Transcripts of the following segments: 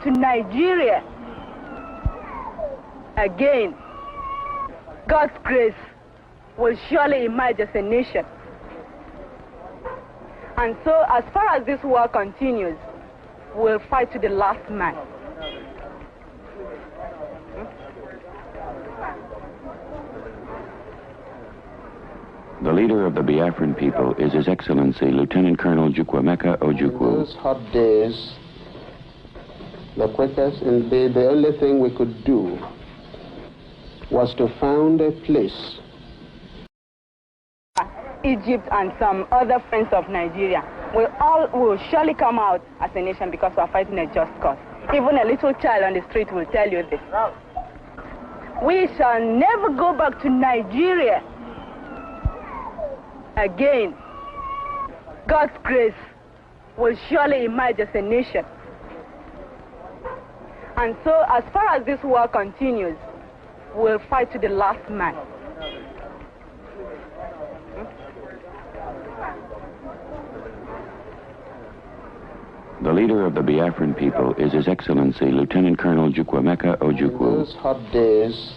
to Nigeria again, God's grace will surely emerge as a nation. And so as far as this war continues, we'll fight to the last man. The leader of the Biafran people is His Excellency Lieutenant Colonel Chukwuemeka Ojukwu. Those hot days, the quickest and the only thing we could do was to found a place. Egypt and some other friends of Nigeria will surely come out as a nation because we are fighting a just cause. Even a little child on the street will tell you this. We shall never go back to Nigeria again. God's grace will surely emerge as a nation. And so as far as this war continues, we'll fight to the last man. The leader of the Biafran people is His Excellency Lieutenant Colonel Chukwuemeka Ojukwu. Those hot days,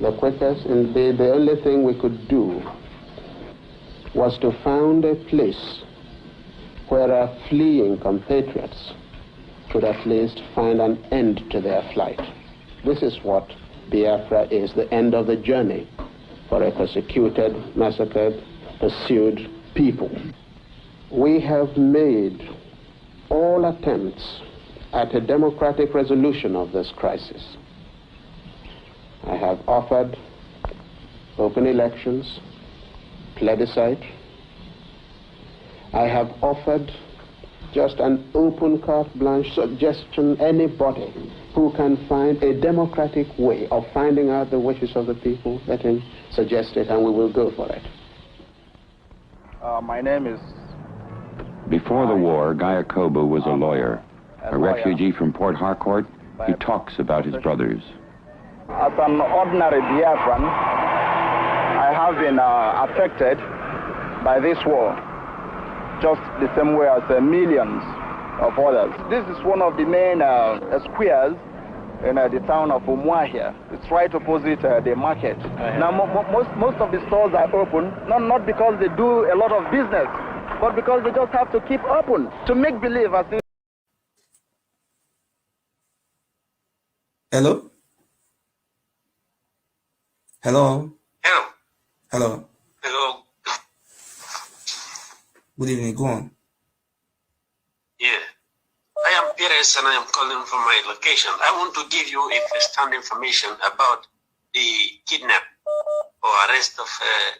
the quickest and the only thing we could do was to found a place where our fleeing compatriots could at least find an end to their flight. This is what Biafra is, the end of the journey for a persecuted, massacred, pursued people. We have made all attempts at a democratic resolution of this crisis. I have offered open elections, plebiscite. I have offered just an open carte blanche suggestion, anybody who can find a democratic way of finding out the wishes of the people, let him suggest it and we will go for it. My name is... Before the war, Guy Ipob was a lawyer. A refugee from Port Harcourt, he talks about his brothers. As an ordinary Biafran, I have been affected by this war, just the same way as millions of others. This is one of the main squares in the town of Umuahia. It's right opposite the market. Now, most of the stores are open, not because they do a lot of business, but because they just have to keep open to make believe as if... Hello? Hello? Hello. Hello? Hello. Good evening, go on. Yeah. I am Perez and I am calling from my location. I want to give you a first-hand information about the kidnap or arrest of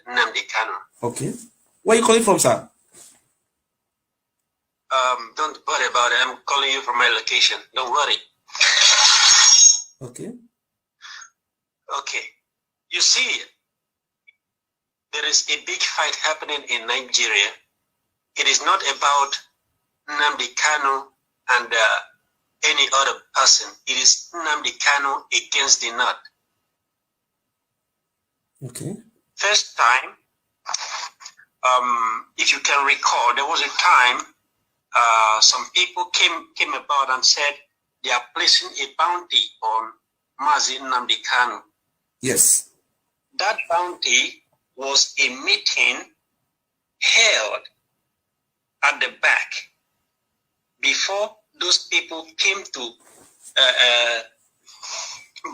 Nnamdi Kanu. Okay. Where are you calling from, sir? Don't worry about it. I'm calling you from my location. Don't worry. Okay. Okay. You see, there is a big fight happening in Nigeria. It is not about Nnamdi Kanu and any other person. It is Nnamdi Kanu against the North. Okay. First time, if you can recall, there was a time some people came about and said they are placing a bounty on Mazi Nnamdi Kanu. Yes. That bounty was a meeting held at the back. Before those people came to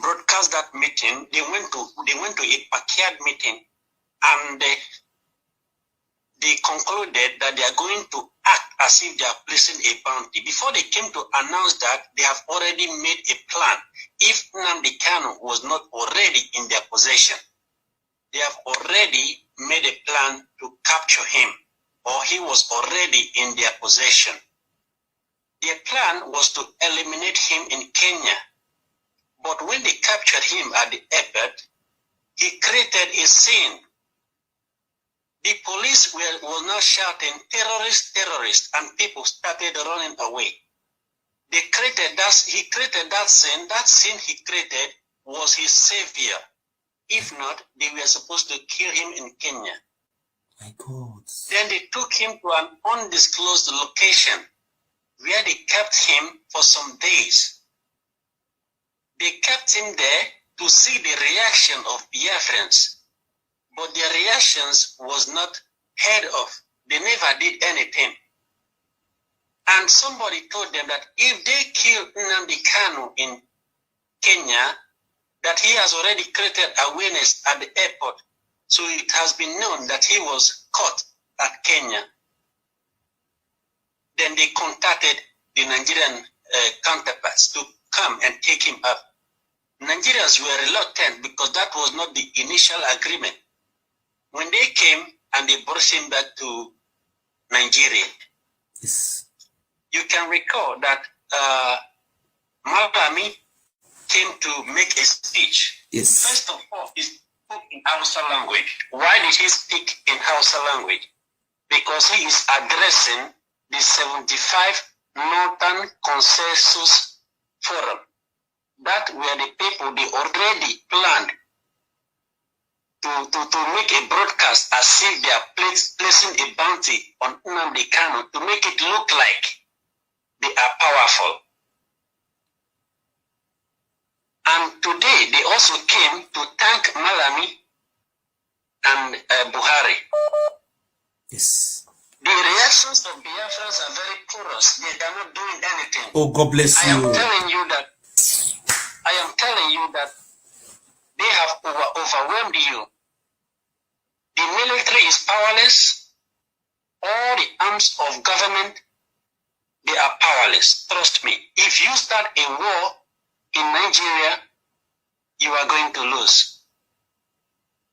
broadcast that meeting, they went to a backyard meeting, and they concluded that they are going to act as if they are placing a bounty. Before they came to announce that, they have already made a plan. If Nnamdi Kanu was not already in their possession, they have already made a plan to capture him, or he was already in their possession. Their plan was to eliminate him in Kenya. But when they captured him at the airport, he created a scene. The police were now shouting, terrorists, terrorists, and people started running away. He created that scene. That scene he created was his savior. If not, they were supposed to kill him in Kenya. My God. Then they took him to an undisclosed location, where they kept him for some days. They kept him there to see the reaction of Biafrans, but their reactions was not heard of. They never did anything. And somebody told them that if they kill Nnamdi Kanu in Kenya, that he has already created awareness at the airport. So it has been known that he was caught at Kenya. Then they contacted the Nigerian counterparts to come and take him up. Nigerians were reluctant because that was not the initial agreement. When they came and they brought him back to Nigeria, Yes. you can recall that Malami came to make a speech. Yes. First of all, he spoke in Hausa language. Why did he speak in Hausa language? Because he is addressing the 75 Northern Consensus Forum. That were the people they already planned to make a broadcast as if they are placing a bounty on Nnamdi Kanu to make it look like they are powerful. And today they also came to thank Malami and Buhari. Yes. The reactions of Biafrans are very porous. They are not doing anything. Oh, God bless I am you. telling you that they have overwhelmed you. The military is powerless. All the arms of government, they are powerless. Trust me. If you start a war in Nigeria, you are going to lose.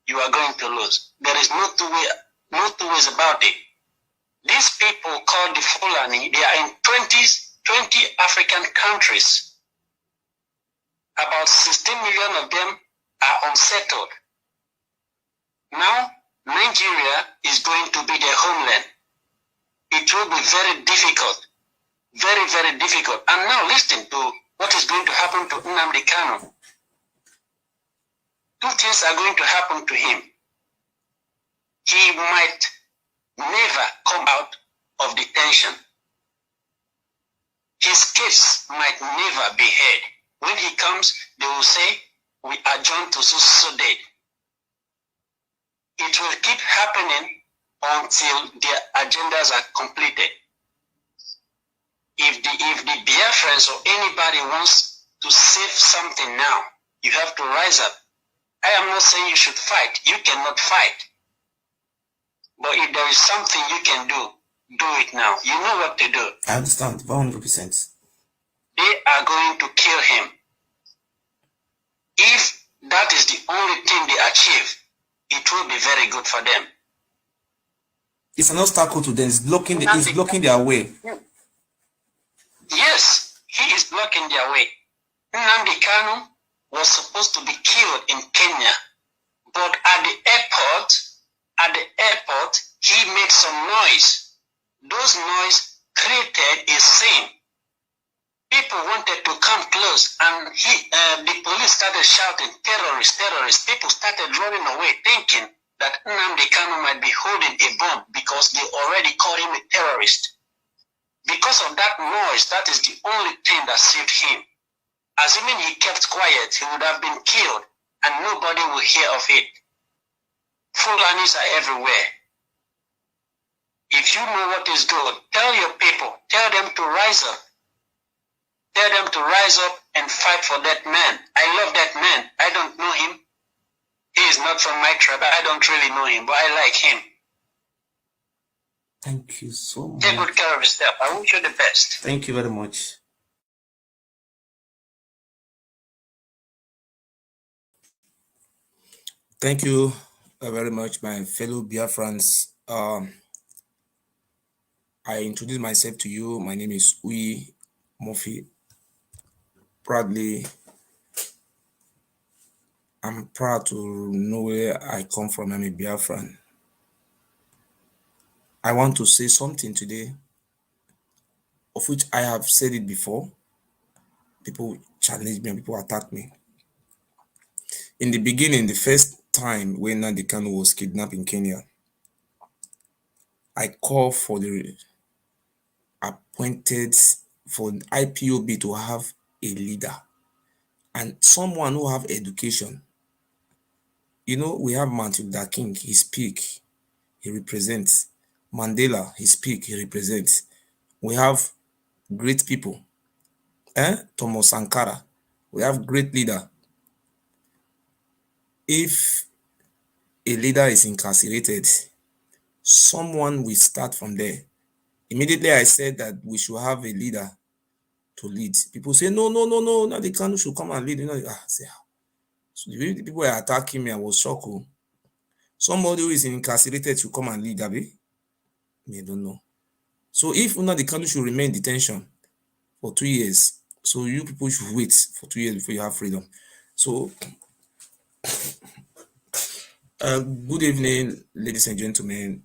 You are going to lose. There is no two ways about it. These people called the Fulani, they are in 20 African countries. About 16 million of them are unsettled. Now, Nigeria is going to be their homeland. It will be very difficult. Very, very difficult. And now listen to what is going to happen to Nnamdi Kanu. Two things are going to happen to him. He might never come out of detention. His case might never be heard. When he comes, they will say, we adjourn to so date. It will keep happening until their agendas are completed. If the Biafrans or anybody wants to save something now, you have to rise up. I am not saying you should fight. You cannot fight. But if there is something you can do it now. You know what to do. I understand, 100%. They are going to kill him. If that is the only thing they achieve, it will be very good for them. It's an obstacle to them. It's blocking their way. Yes, he is blocking their way. Nnamdi Kanu was supposed to be killed in Kenya, but at the airport, he made some noise. Those noise created a scene. People wanted to come close, and the police started shouting, terrorists, terrorists. People started running away, thinking that Nnamdi Kanu might be holding a bomb because they already called him a terrorist. Because of that noise, that is the only thing that saved him. Assuming he kept quiet, he would have been killed, and nobody will hear of it. Fulanis are everywhere. If you know what is good, tell your people, tell them to rise up. Tell them to rise up and fight for that man. I love that man. I don't know him. He is not from my tribe. I don't really know him, but I like him. Thank you so much. Take good care of yourself. I wish you the best. Thank you very much. Thank you very much, my fellow Biafrans. I introduce myself to you. My name is Uyi Murphy. I'm proud to know where I come from. I'm a Biafran. I want to say something today, of which I have said it before. People challenge me and people attack me. In the beginning, the first time when Nnamdi Kanu was kidnapped in Kenya, I called for the appointed for IPOB to have a leader and someone who have education. You know, we have Martin Luther King, he speak, he represents. Mandela, he speak, he represents. We have great people. Thomas Sankara, we have great leader. If a leader is incarcerated, someone will start from there. Immediately I said that we should have a leader to lead. People say, no, now the Kanu should come and lead. You know, say, so the way the people were attacking me, I was shocked. Somebody who is incarcerated should come and lead, Abi? Me, I don't know. So if not, the Kanu should remain in detention for 2 years, so you people should wait for 2 years before you have freedom. So, good evening, ladies and gentlemen.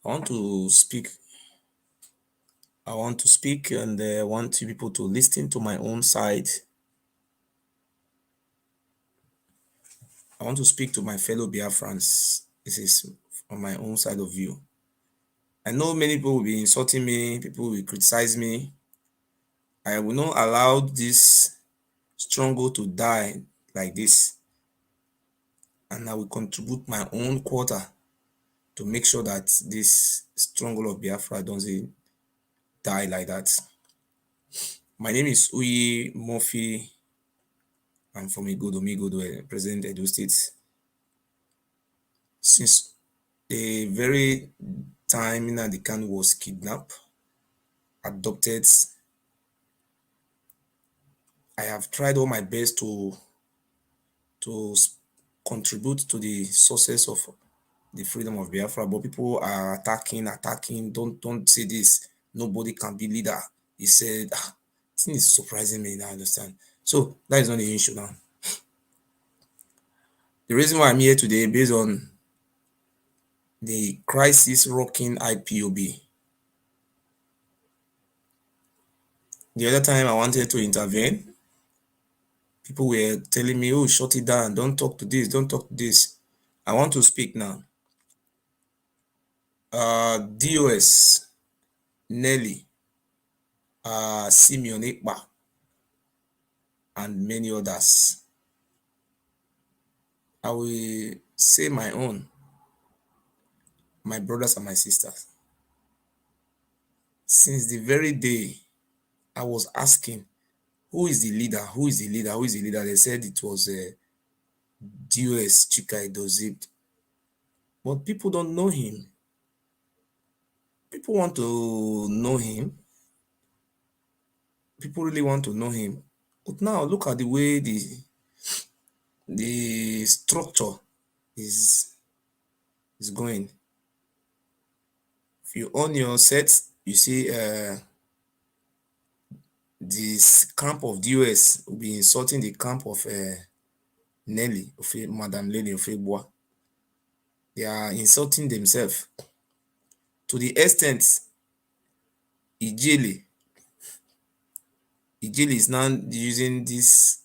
I want to speak and I want you people to listen to my own side. I want to speak to my fellow Biafrans. This is from my own side of view. I know many people will be insulting me, people will criticize me. I will not allow this struggle to die like this. And I will contribute my own quota to make sure that this struggle of Biafra doesn't die like that. My name is Uyi Murphy. I'm from Igodo, President Edo State. Since the very time Nnamdi Kanu was kidnapped, adopted, I have tried all my best to contribute to the success of the freedom of Biafra, but people are attacking. Don't say this. Nobody can be leader. He said, this thing is surprising me now, I understand. So that is not the issue now. The reason why I'm here today, based on the crisis rocking IPOB. The other time I wanted to intervene, people were telling me, oh, shut it down, don't talk to this, don't talk to this. I want to speak now. DOS, Nelly, Simeon Ekpa, and many others. I will say my own, my brothers and my sisters. Since the very day I was asking, who is the leader? Who is the leader? Who is the leader? They said it was DOS, CHIKA, Edoziem. But people don't know him. People want to know him. People really want to know him. But now look at the way the structure is going. If you on your set, you see this camp of DOS will be insulting the camp of Nelly, of Madam Lady of Ebois. They are insulting themselves to the extent Ijele is now using this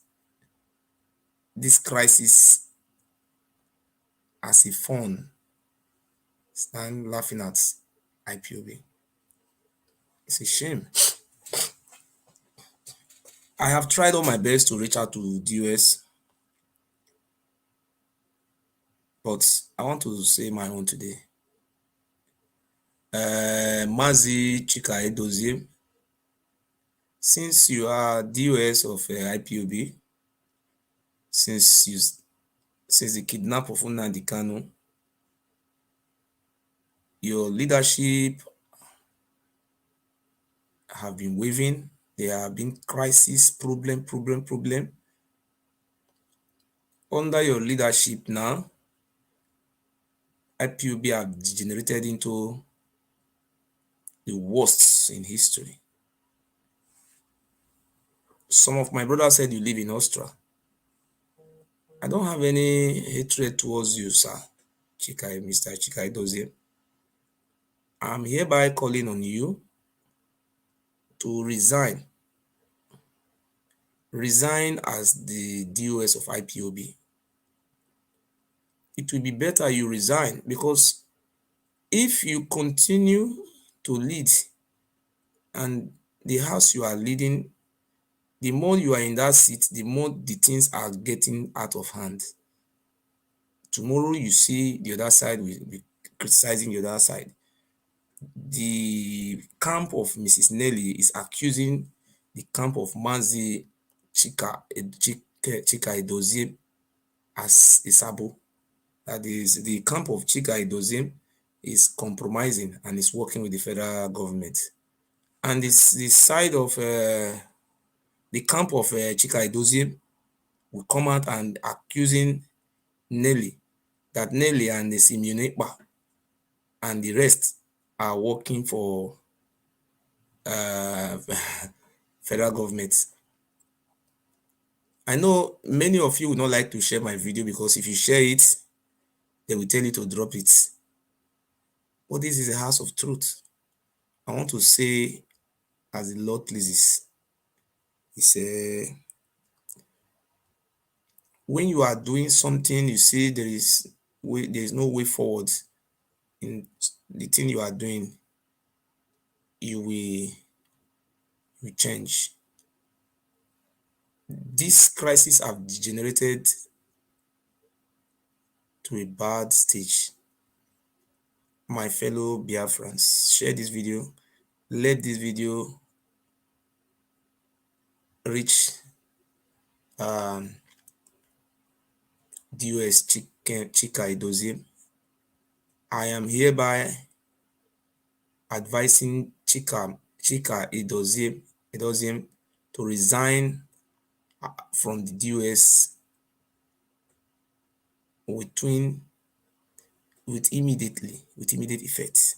crisis as a fun. Stand laughing at IPOB. It's a shame. I have tried all my best to reach out to DOS, but I want to say my own today. Mazi, Cika, Edoziem, since you are DOS of IPOB, since the kidnap of Nnamdi Kanu, your leadership have been waving. There have been crisis, problem. Under your leadership now, IPOB have degenerated into the worst in history. Some of my brothers said you live in Austria. I don't have any hatred towards you, sir. Chika, Mr. Chika Edoziem. I'm hereby calling on you to resign. Resign as the DOS of IPOB. It will be better you resign, because if you continue to lead And the house you are leading, the more you are in that seat, the more the things are getting out of hand. Tomorrow you see the other side will be criticizing the other side. The camp of Mrs. Nelly is accusing the camp of Mazi, Cika, Edoziem as a sabo. That is, the camp of Cika Edoziem is compromising and is working with the federal government. And it's the side of the camp of Cika Edoziem will come out and accusing Nelly, that Nelly and the Simunekpa and the rest are working for federal government. I know many of you would not like to share my video because if you share it, they will tell you to drop it. But this is a house of truth. I want to say, as the Lord pleases, when you are doing something, you see there is no way forward in the thing you are doing, you will change. This crisis have degenerated to a bad stage. My fellow Biafrans, share this video. Let this video reach DOS Cika Edoziem. I am hereby advising Cika Edoziem to resign from the DOS with immediate effect.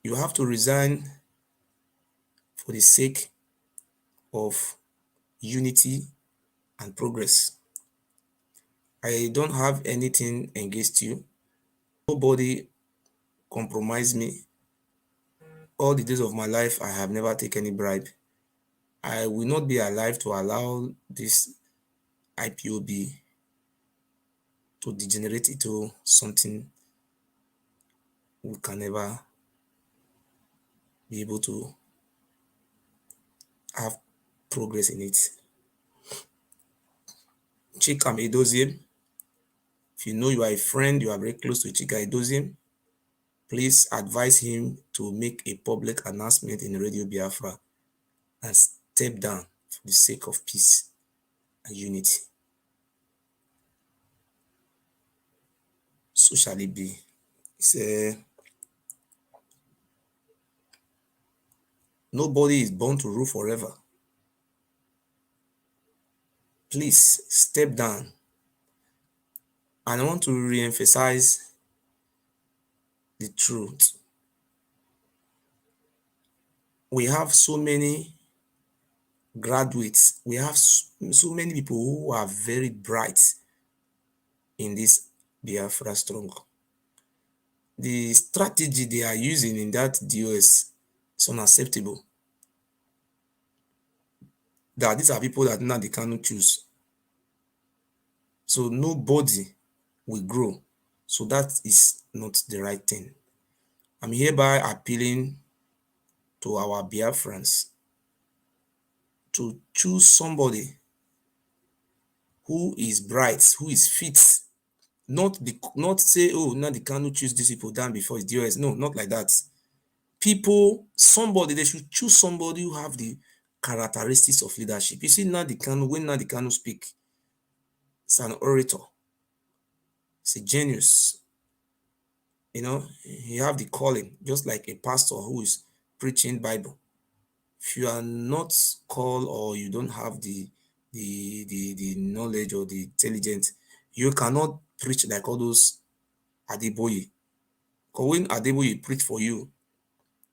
You have to resign for the sake of unity and progress. I don't have anything against you. Nobody compromised me. All the days of my life, I have never taken any bribe. I will not be alive to allow this IPOB to degenerate into something we can never be able to have progress in it. Cika Edoziem, if you know you are a friend, you are very close to Cika Edoziem, please advise him to make a public announcement in Radio Biafra and step down for the sake of peace and unity. So shall it be. Nobody is born to rule forever. Please step down. And I want to re-emphasize the truth. We have so many graduates. We have so many people who are very bright in this Biafra struggle. The strategy they are using in that DOS is unacceptable. That these are people that now they cannot choose. So nobody will grow. So that is not the right thing. I'm hereby appealing to our Biafrans to choose somebody who is bright, who is fit. Not say, oh, now they cannot choose these people down before it's DOS. No, not like that. They should choose somebody who have the characteristics of leadership. You see, when Nnamdi Kanu speak, it's an orator. It's a genius. You know, he have the calling, just like a pastor who is preaching Bible. If you are not called or you don't have the knowledge or the intelligence, you cannot preach like all those Adeboye. Because when Adeboye preach for you,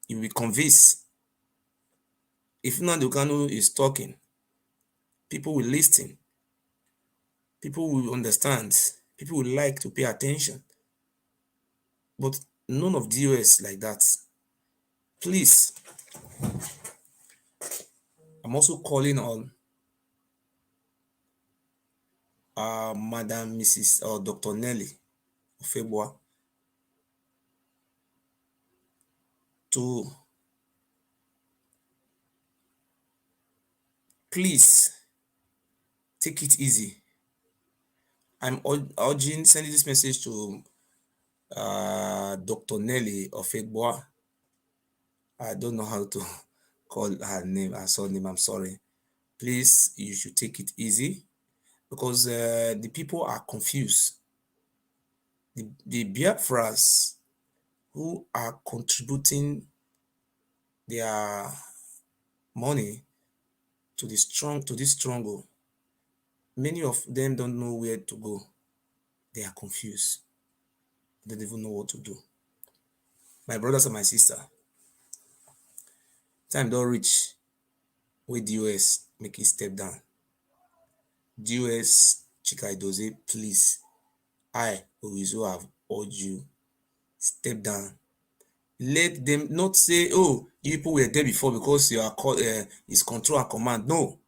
you will be convinced. If Nnamdi Kanu is talking, people will listen. People will understand. People will like to pay attention. But none of DOS like that. Please, I'm also calling on Madam Mrs. or Dr. Nelly Ofebwa to please take it easy. I'm urging, sending this message to Dr. Nelly of Egboa. I don't know how to call her name, her surname, I'm sorry. Please, you should take it easy because the people are confused. The Biafras who are contributing their money to this struggle, many of them don't know where to go. They are confused. They don't even know what to do. My brothers and my sister, time don't reach with the US make it step down. The US Chika Edoziem, please, I OGISO have urged you, step down. Let them not say, oh, you people were there before because you are called is control and command. No.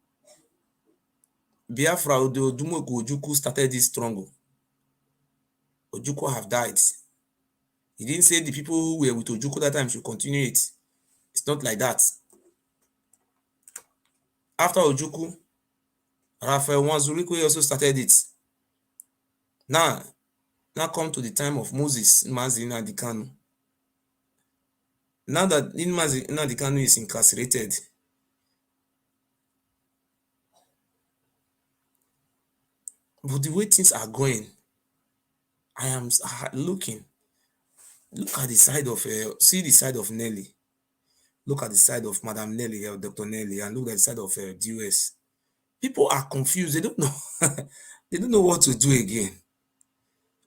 Biafra Ojukwu started this struggle. Ojukwu have died. He didn't say the people who were with Ojukwu that time should continue it. It's not like that. After Ojukwu, Raphael Wanzurikwe also started it. Now come to the time of Moses, Mazi Nnamdi Kanu. Now that Mazi Nnamdi Kanu is incarcerated, but the way things are going, I am looking. Look at the side of, see the side of Nelly. Look at the side of Madam Nelly or Dr. Nelly, and look at the side of DUS. People are confused. They don't know. They don't know what to do again.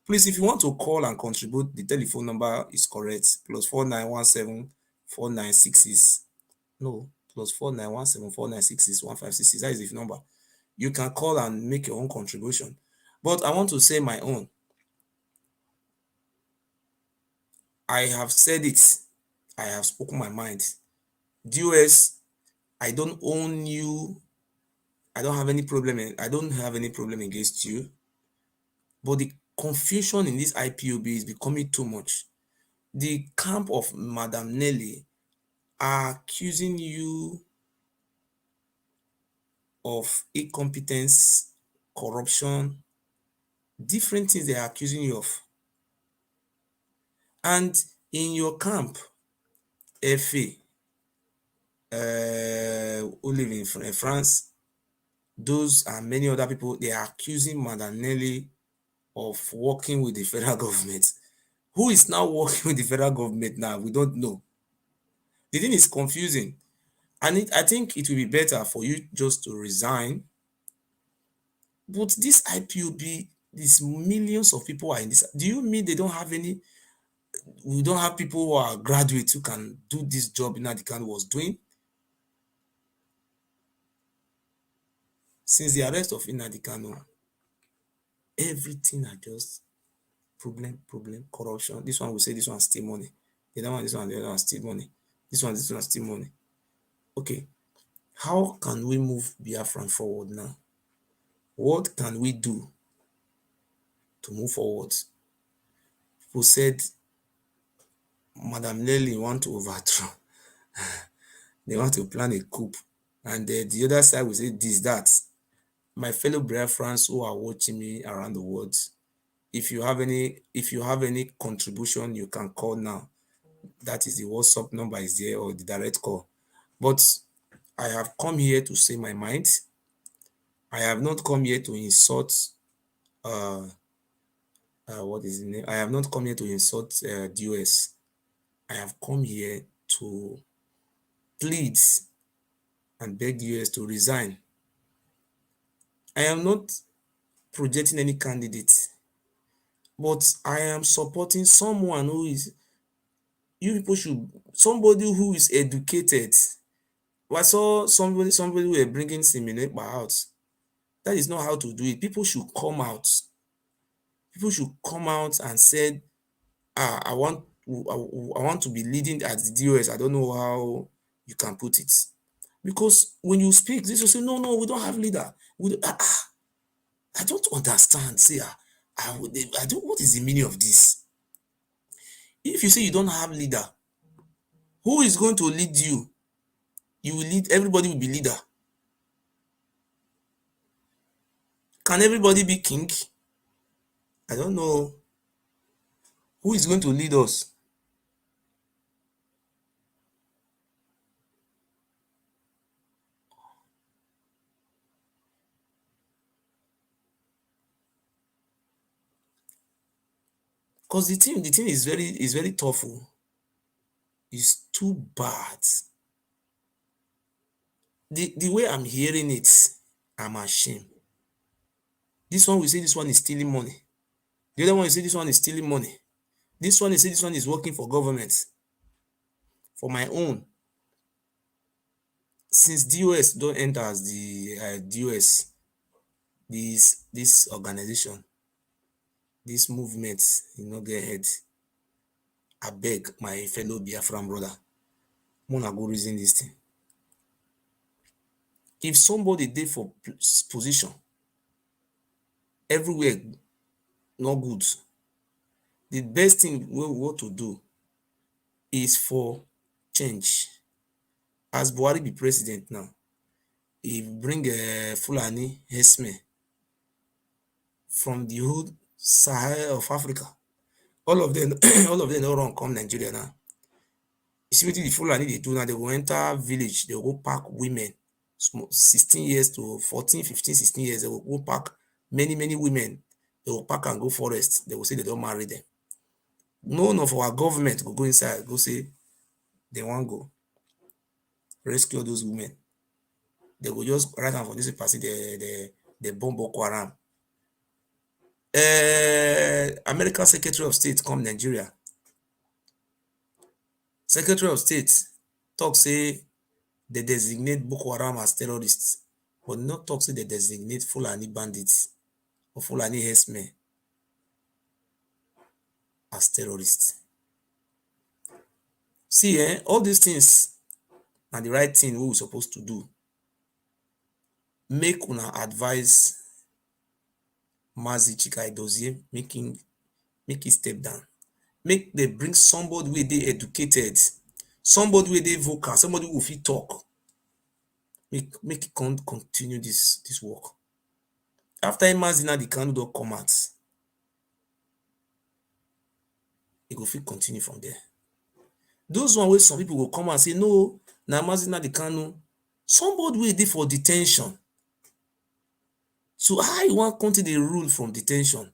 Please, if you want to call and contribute, the telephone number is correct. +4917 4966. No, +4917 4966 1566. That is the number. You can call and make your own contribution. But I want to say my own. I have said it. I have spoken my mind. DUS, I don't own you. I don't have any problem. I don't have any problem against you. But the confusion in this IPOB is becoming too much. The camp of Madam Nelly are accusing you of incompetence, corruption, different things they are accusing you of. And in your camp, FA, who live in France, those and many other people, they are accusing Madam Nelly of working with the federal government. Who is now working with the federal government now? We don't know. The thing is confusing. And I think it will be better for you just to resign. But this IPOB, these millions of people are in this. Do you mean they don't have any? We don't have people who are graduates who can do this job Nnamdi Kanu was doing? Since the arrest of Nnamdi Kanu, everything are just problem, corruption. This one will say this one steal money. The other one, this one, the other one steal money. This one steal money. Okay, how can we move Biafra forward now? What can we do to move forward? People said Madam Nelly want to overthrow. They want to plan a coup. And the other side will say this, that. My fellow Biafrans who are watching me around the world, if you have any contribution, you can call now. That is the WhatsApp number is there, or the direct call. But I have come here to say my mind. I have not come here to insult what is the name? I have not come here to insult DOS. I have come here to plead and beg the US to resign. I am not projecting any candidate, but I am supporting someone who is, you people should, somebody who is educated. I saw somebody who were bringing Siminekpa out. That is not how to do it. People should come out. People should come out and say, I want to be leading at the DOS. I don't know how you can put it. Because when you speak, this will say, no, we don't have leader. I don't understand. Say, I don't. What is the meaning of this? If you say you don't have leader, Who is going to lead you? You will lead, everybody will be leader. Can everybody be king? I don't know. Who is going to lead us? Because the thing is very tough. It's too bad. The way I'm hearing it, I'm ashamed. This one will say this one is stealing money. The other one will say this one is stealing money. This one will say this one is working for government. For my own, since DOS don't enter as the DOS, this organization, this movement, get head. I beg my fellow Biafran brother, wanna go reason this thing. If somebody dey for position everywhere not good, the best thing we want to do is for change. As Buhari be president now, he bring a Fulani herdsmen from the whole Sahel of Africa. All of them don't run come Nigeria now. You see what the Fulani they do now, they will enter village, they will go pack women, 16 years to 14, 15, 16 years, they will go pack many women. They will pack and go forest. They will say they don't marry them. None of our government will go inside, go say they want to go rescue those women. They will just write down for this person, the bomb Boko Haram. American Secretary of State come Nigeria. Secretary of State talk say they designate Boko Haram as terrorists, but not talk say they designate Fulani bandits or Fulani herdsmen as terrorists. See, all these things are the right thing we were supposed to do. Make una advise Mazi, Cika, Edoziem, make it step down. Make they bring somebody where they educated, somebody where they vocal, somebody who fit talk. Make it continue this work. After Mazi now the candle don't come out, it go fit continue from there. Those one where some people will come and say, no, now Mazi now the candle, somebody where they for detention. So how you want to continue the rule from detention?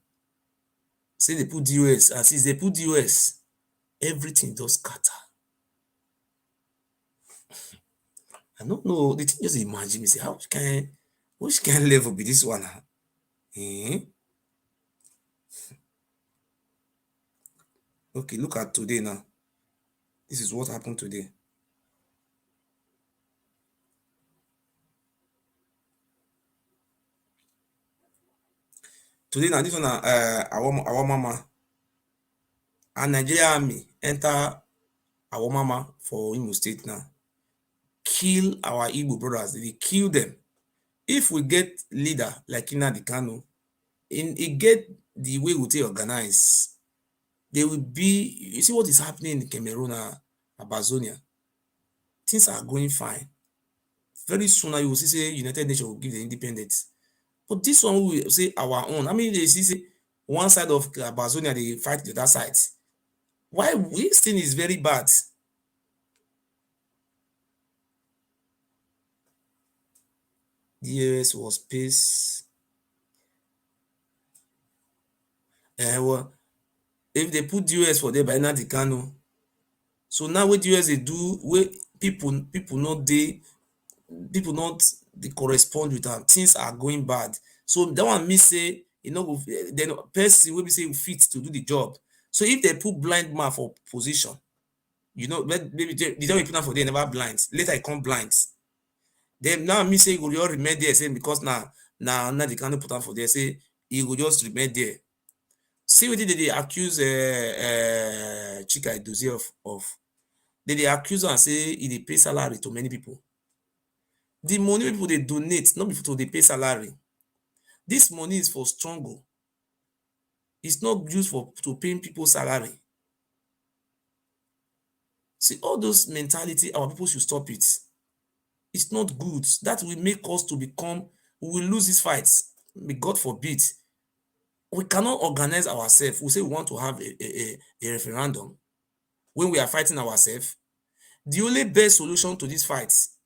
Say they put DOS, and since they put DOS, everything does scatter. I don't know. The thing just imagine me say, which kind of level be this one? Okay, look at today now. This is what happened today. Today now, this one our mama and Nigeria army enter our mama for Imo State now. Kill our Igbo brothers. They kill them. If we get leader like Nnamdi Kanu, it get the way we take organize, they will be. You see what is happening in Cameroon and Abazonia. Things are going fine. Very soon you will see say United Nations will give the independence. But this one we will say our own. I mean, they see say one side of Abazonia they fight the other side. Why this thing is very bad? The US was peace. Well, if they put US for there by Nnamdi Kanu, so now what US they do, where people not they correspond with them, things are going bad. So that one me say, then person will be say fit to do the job. So if they put blind man for position, maybe the time we put them for they never blind. Later I come blind. Then now me say you will just remain there, say because now they can't put them for there, say he will just remain there. See what they accuse Cika Edoziem of. They accuse her and say he pay salary to many people. The money people they donate, not before they pay salary. This money is for struggle. It's not used to paying people salary. See, all those mentality, our people should stop it. It's not good. That will make us to become, we will lose these fights. May God forbid. We cannot organize ourselves. We say we want to have a referendum when we are fighting ourselves. The only best solution to these fights,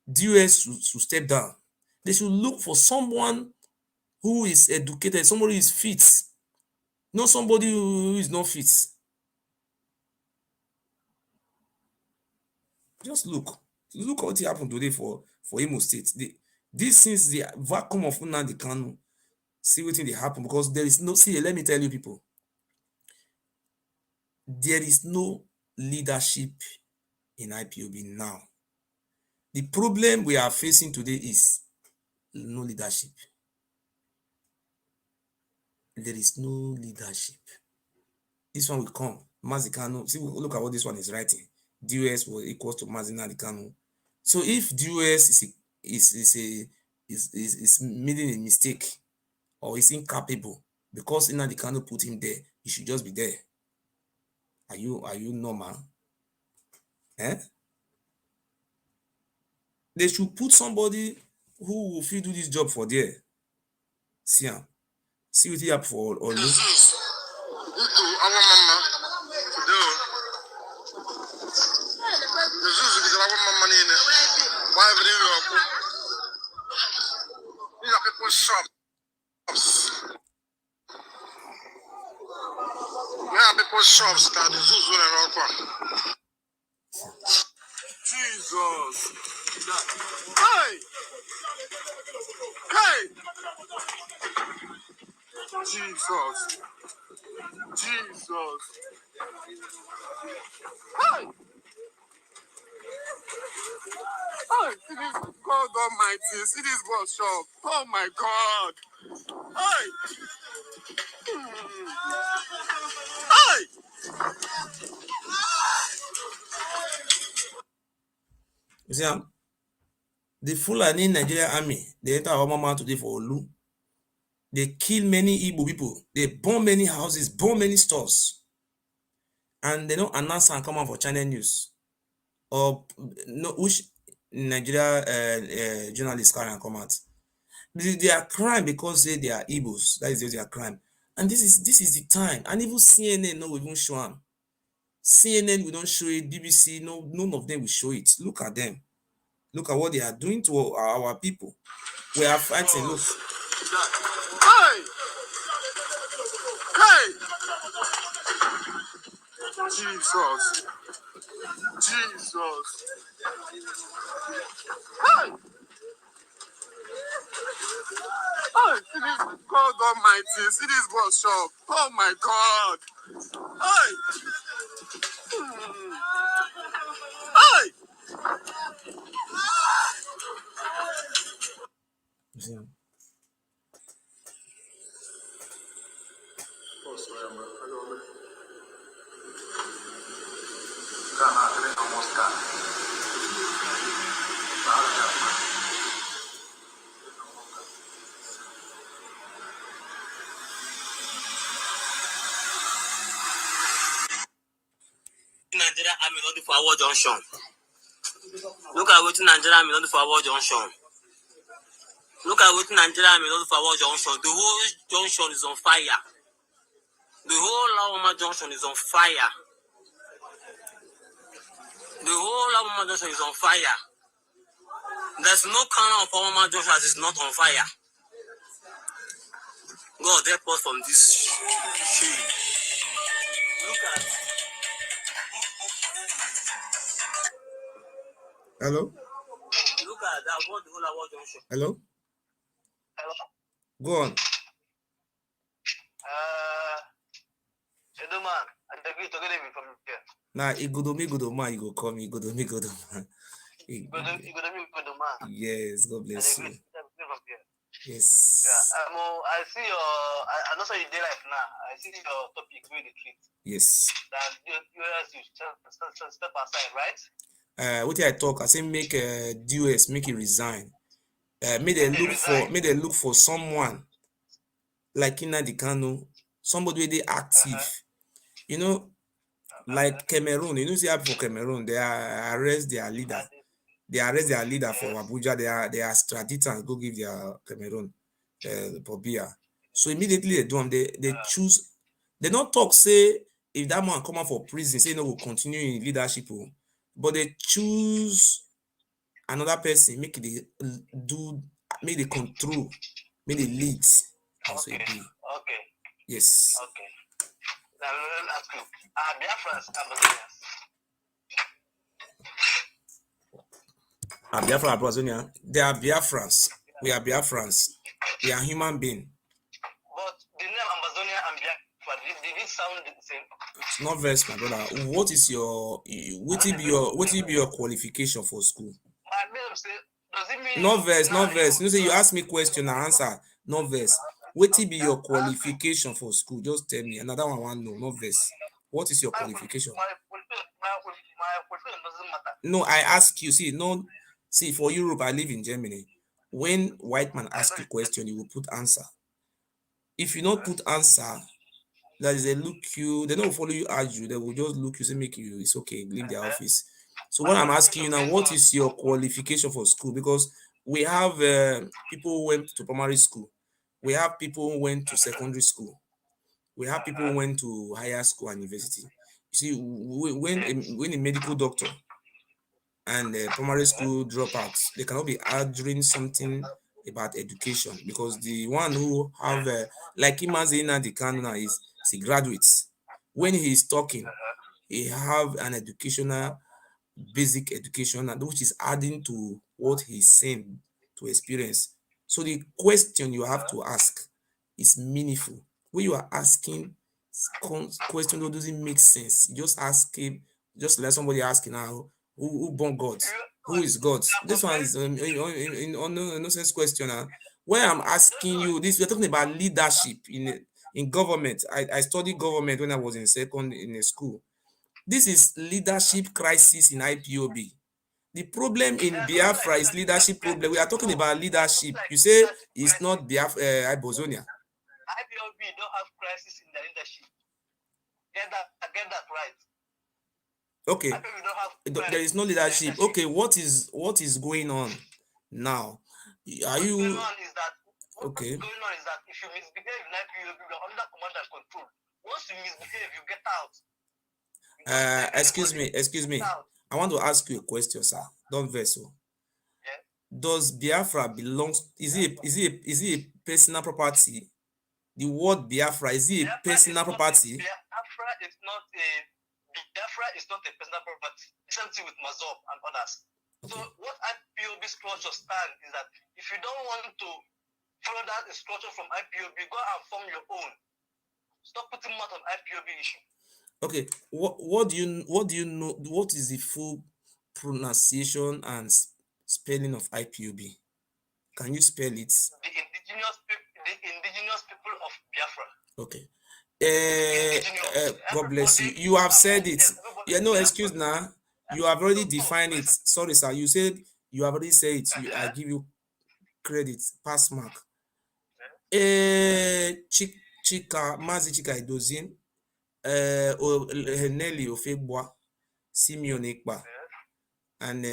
the US should step down. They should look for someone who is educated, somebody who is fit, not somebody who is not fit. Just look what happened today for Imo State. This since the vacuum of Nnamdi Kanu, see what they happen, because there is no, see, let me tell you people, there is no leadership in IPOB now. The problem we are facing today is no leadership. There is no leadership. This one will come. Mazi Kanu, see, look at what this one is writing. DUS was equals to Mazi Kanu. So if DUS is making a mistake or is incapable because Nnamdi Kanu put him there, he should just be there. Are you normal? Eh? They should put somebody who will fit do this job for there. See what he have for Olu. Shops. Where are people's shops that the zoos will open? Jesus. Hey! Hey! Jesus. Jesus. Hey! Hey! See this, God Almighty. See this bus shop. Oh my God. Hey! Hey! You see, the Fulani Nigerian army, they enter our mama today for Olu. They kill many Igbo people. They burn many houses, burn many stores. And they don't announce and come out for channel news. Or no, which Nigeria journalists can come out. They are crime because they are Igbos. That is their crime. And this is the time. And even CNN no will even show them. CNN we don't show it. BBC, no, none of them will show it. Look at them. Look at what they are doing to our people. We are fighting. Look. Hey! Hey! Jesus. Jesus. Hey! Oh, see this, God Almighty. See this bus shop. Oh my God. Hey! Hey! Yeah. Nigeria Army don't do for our junction. Look at what Nigeria Army don't do for our junction. Look at what Nigeria Army don't do for our junction. The whole junction is on fire. The whole Lawama junction is on fire. The whole Lawama junction is on fire. There's no corner of Lawama junction that is not on fire. God help us from this shame. Look at. Hello? Look at that. What the whole Lawama junction. Hello? Hello? Go on. Edoman, I agree to get him from here. Nah, Igodo man, you go call me Igodo man. Yes, God bless you. Yes. Yeah, I see your. I know you did life now. I see your topic with the treat. Yes. That you step aside, right? What did I talk? I say make DOS, make it resign. May they look for someone like Nnamdi Kanu, somebody where they active. You know, Like Cameroon, you know, see how for Cameroon, they arrest their leader. They arrest their leader for Abuja. They are extradited and go give their Cameroon Pobia. So immediately they do them. They choose. They don't talk. Say if that man come out for prison, say no, will continue in leadership. But they choose another person. Make they do. Make they control. Make they lead. Also Okay. be. Okay. Yes. Okay. Now let me ask you. Are Biafrans Amazonians? Are Biafra Amazonian? They are Biafrans. We are Biafrans. We are human beings. But the name Amazonia and Biafra, did it sound the same? It's not very, my brother. What is your what will be your qualification for school? My name say, does it mean No verse. You say you ask me question and answer. No verse. What will be your qualification for school? Just tell me. Another one I want to know. No verse. What is your qualification? My qualification doesn't matter. No, I ask you. See, for Europe, I live in Germany. When white man ask you question, you will put answer. If you not put answer, that is a look you, they don't follow you argue, they will just look you, say make you, it's okay, leave their office. So what I'm asking you now, what is your qualification for school? Because we have people who went to primary school, we have people who went to secondary school, we have people who went to higher school and university. You see, when a medical doctor and primary school dropouts, they cannot be arguing something about education, because the one who have like Mazi now is a graduate. When he is talking, he have an educational, basic education, and which is adding to what he's saying to experience. So the question you have to ask is meaningful. When you are asking question that doesn't make sense, you just ask him, just let somebody ask now, who born God? Who is God? This one is in nonsense question. When I'm asking you this, we're talking about leadership in government. I studied government when I was in a school. This is leadership crisis in IPOB. The problem in Biafra is leadership problem. We are talking about leadership. You say it's not Biafra, Ibozonia. IPOB don't have crisis in the leadership. Get that right. Okay, there is no leadership. Okay, what is going on now? Are you? Going on is that okay? Going on is that if you misbehave in IPOB, you're under command and control. Once you misbehave, you get out. Excuse me. I want to ask you a question, sir. Don't vessel. Yeah. Does Biafra belongs? Is it a personal property? The word Biafra, is it a personal property? Biafra is not a personal property. Same thing with Mazop and others. Okay. So what IPOB structure stand is that if you don't want to follow that structure from IPOB, go and form your own. Stop putting mouth on IPOB issue. Okay, what do you know? What is the full pronunciation and spelling of IPOB? Can you spell it? The indigenous people of Biafra. Okay. God bless you. You have said it. Yeah, no excuse now. You have already defined it. Sorry, sir. You said you have already said it. I give you credit. Pass mark. Cika, Mazi, Cika, Edoziem. Nelly Ofegboa, Simeon Ikpa, and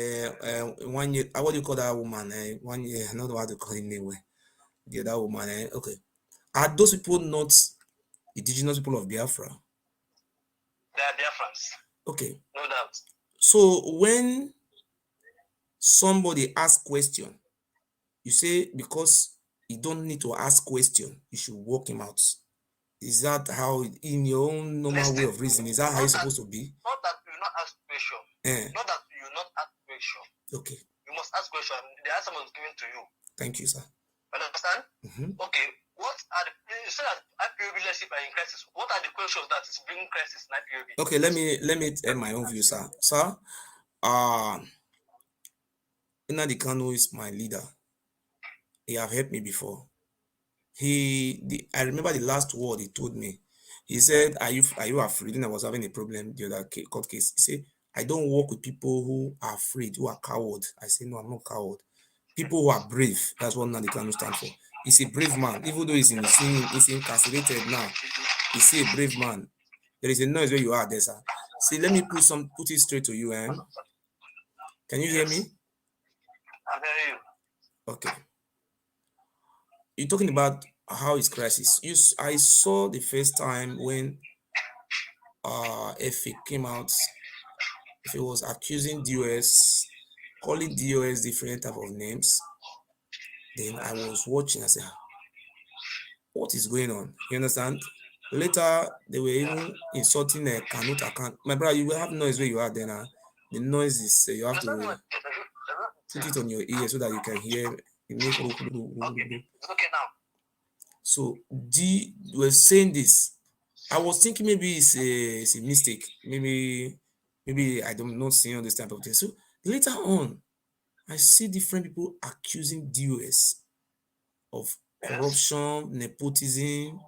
1 year. What do you call that woman? 1 year. I don't know how to call it anyway. The other woman. Okay. Are those people not indigenous people of Biafra? They are Biafrans. Okay. No doubt. So when somebody asks question, you say because you don't need to ask question, you should walk him out. Is that how, in your own normal way of reasoning, is that how it's supposed to be? Not that you not ask question. Not that you not ask question. Okay. You must ask question. The answer was given to you. Thank you, sir. Understand? Okay. What are you said that IPOB leadership are in crisis? What are the questions that is bringing crisis in IPOB? Okay, let me tell my own view, sir. Sir, Nnamdi Kanu is my leader. He have helped me before. I remember the last word he told me. He said, are you afraid? And I was having a problem the other court case. He said, I don't work with people who are afraid, who are coward. I say, no, I'm not coward. People who are brave. That's what Nnamdi Kanu stands for. He's a brave man. Even though he's incarcerated now, he's a brave man. There is a noise where you are there, sir. See, let me put it straight to you, Can you hear me? I hear you. Okay. You're talking about how it's crisis. I saw the first time when FA came out. If it was accusing DOS, calling DOS different type of names, then I was watching. I said, what is going on? You understand? Later, they were even insulting a Canute account. My brother, you will have noise where you are then. The noise is, you have to put it on your ear so that you can hear. It makes Okay, it's okay now. So, D was saying this. I was thinking maybe it's a mistake. Maybe I don't not seeing all this type of thing. So, later on, I see different people accusing DOS of corruption, nepotism,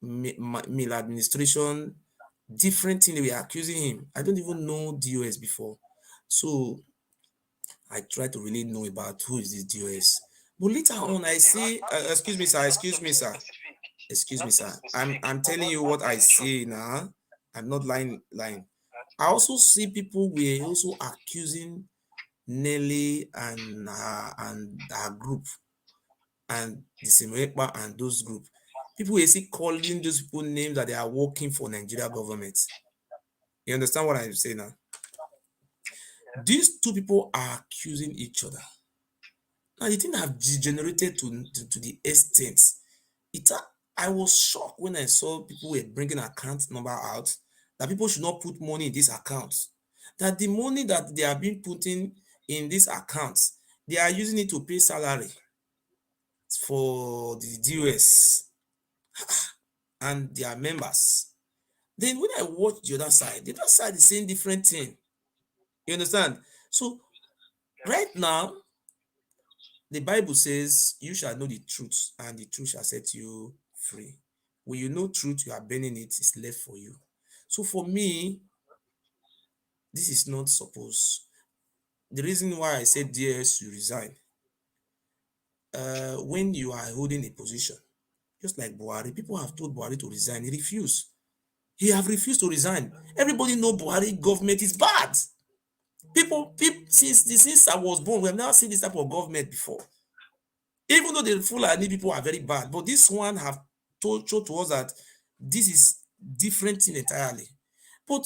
maladministration, different thing they were accusing him. I don't even know DOS before. So I try to really know about who is this DOS. But later on, I see, excuse me, sir. I'm telling you what I see now. I'm not lying. I also see people were also accusing Nelly and her group and the Semepa and those group. People were still calling those people names that they are working for Nigeria government. You understand what I'm saying now? These two people are accusing each other. Now the thing have degenerated to the extent. I was shocked when I saw people were bringing account number out that people should not put money in these accounts. That the money that they are being putting in these accounts, they are using it to pay salary for the DOS and their members. Then when I watch the other side is saying different thing. You understand? So right now, the Bible says, you shall know the truth, and the truth shall set you free. When you know truth, you are burning it, it's left for you. So for me, this is not supposed. The reason why I said yes, you resign. When you are holding a position, just like Buhari, people have told Buhari to resign. He refused. He have refused to resign. Everybody know Buhari government is bad. People since I was born, we have never seen this type of government before. Even though the Fulani people are very bad, but this one have told to us that this is different thing entirely. But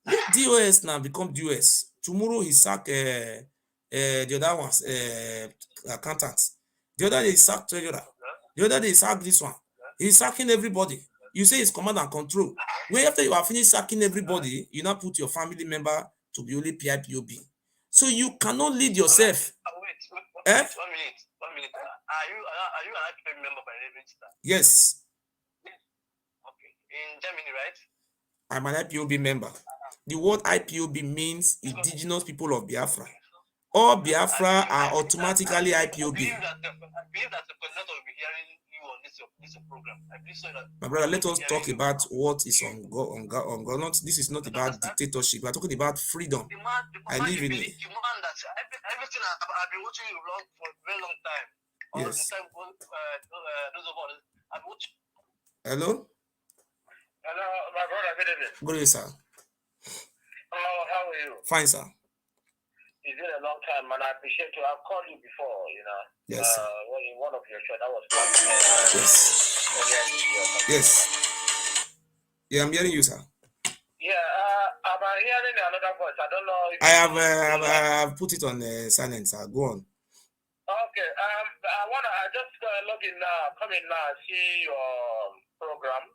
let DOS now become DOS. Tomorrow he sack the other ones, accountants. The other day he sack treasurer. The other day he sack this one. He's sacking everybody. You say it's command and control. When after you are finished sacking everybody, you now put your family member to be only PIPOB. So you cannot lead yourself. Wait, 1 minute. 1 minute. Are you an IPOB member by register? Yes. Okay. In Germany, right? I'm an IPOB member. The word IPOB means Indigenous People of Biafra. All Biafra are automatically IPOB. I believe that the coordinator will be hearing you on this program. I believe so. My brother, let us talk about what is on God. This is not about dictatorship. We're talking about freedom. I live in it. Everything I've been watching you for a very long time. Yes. Those of us, I've watched. Hello? Hello, my brother. Good evening. Good evening, sir. How are you? Fine, sir. It's been a long time, and I appreciate you. I've called you before, Yes, sir. In one of your shows, that was yes. Yes. Yeah, I'm hearing you, sir. Yeah, I'm hearing another voice. I don't know if I have put it on silent, sir. Go on. Okay. I just log in now, come in now, see your program.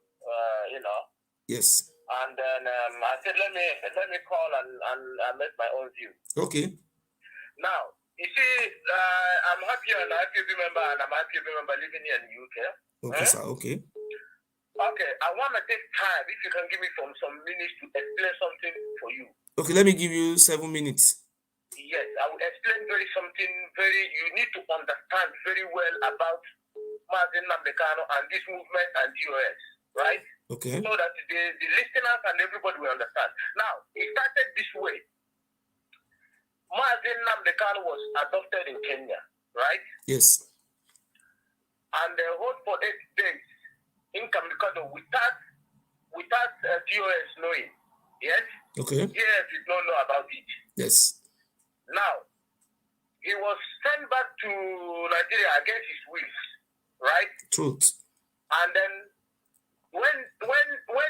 Yes. And then I said, let me call and make my own view. Okay. Now, you see, I'm happy an IPOB member, and I'm an IPOB member living here in the UK. Okay, sir. Okay. Okay, I want to take time, if you can give me some minutes to explain something for you. Okay, let me give you 7 minutes. Yes, I will explain you need to understand very well about Mazi and this movement and DOS, right? Okay. So that the listeners and everybody will understand. Now, it started this way. Mazi was adopted in Kenya, right? Yes. And they hold for 8 days income because without DOS knowing. Yes? Okay. Yes, did not know about it. Yes. Now, he was sent back to Nigeria against his will, right? Truth. And then when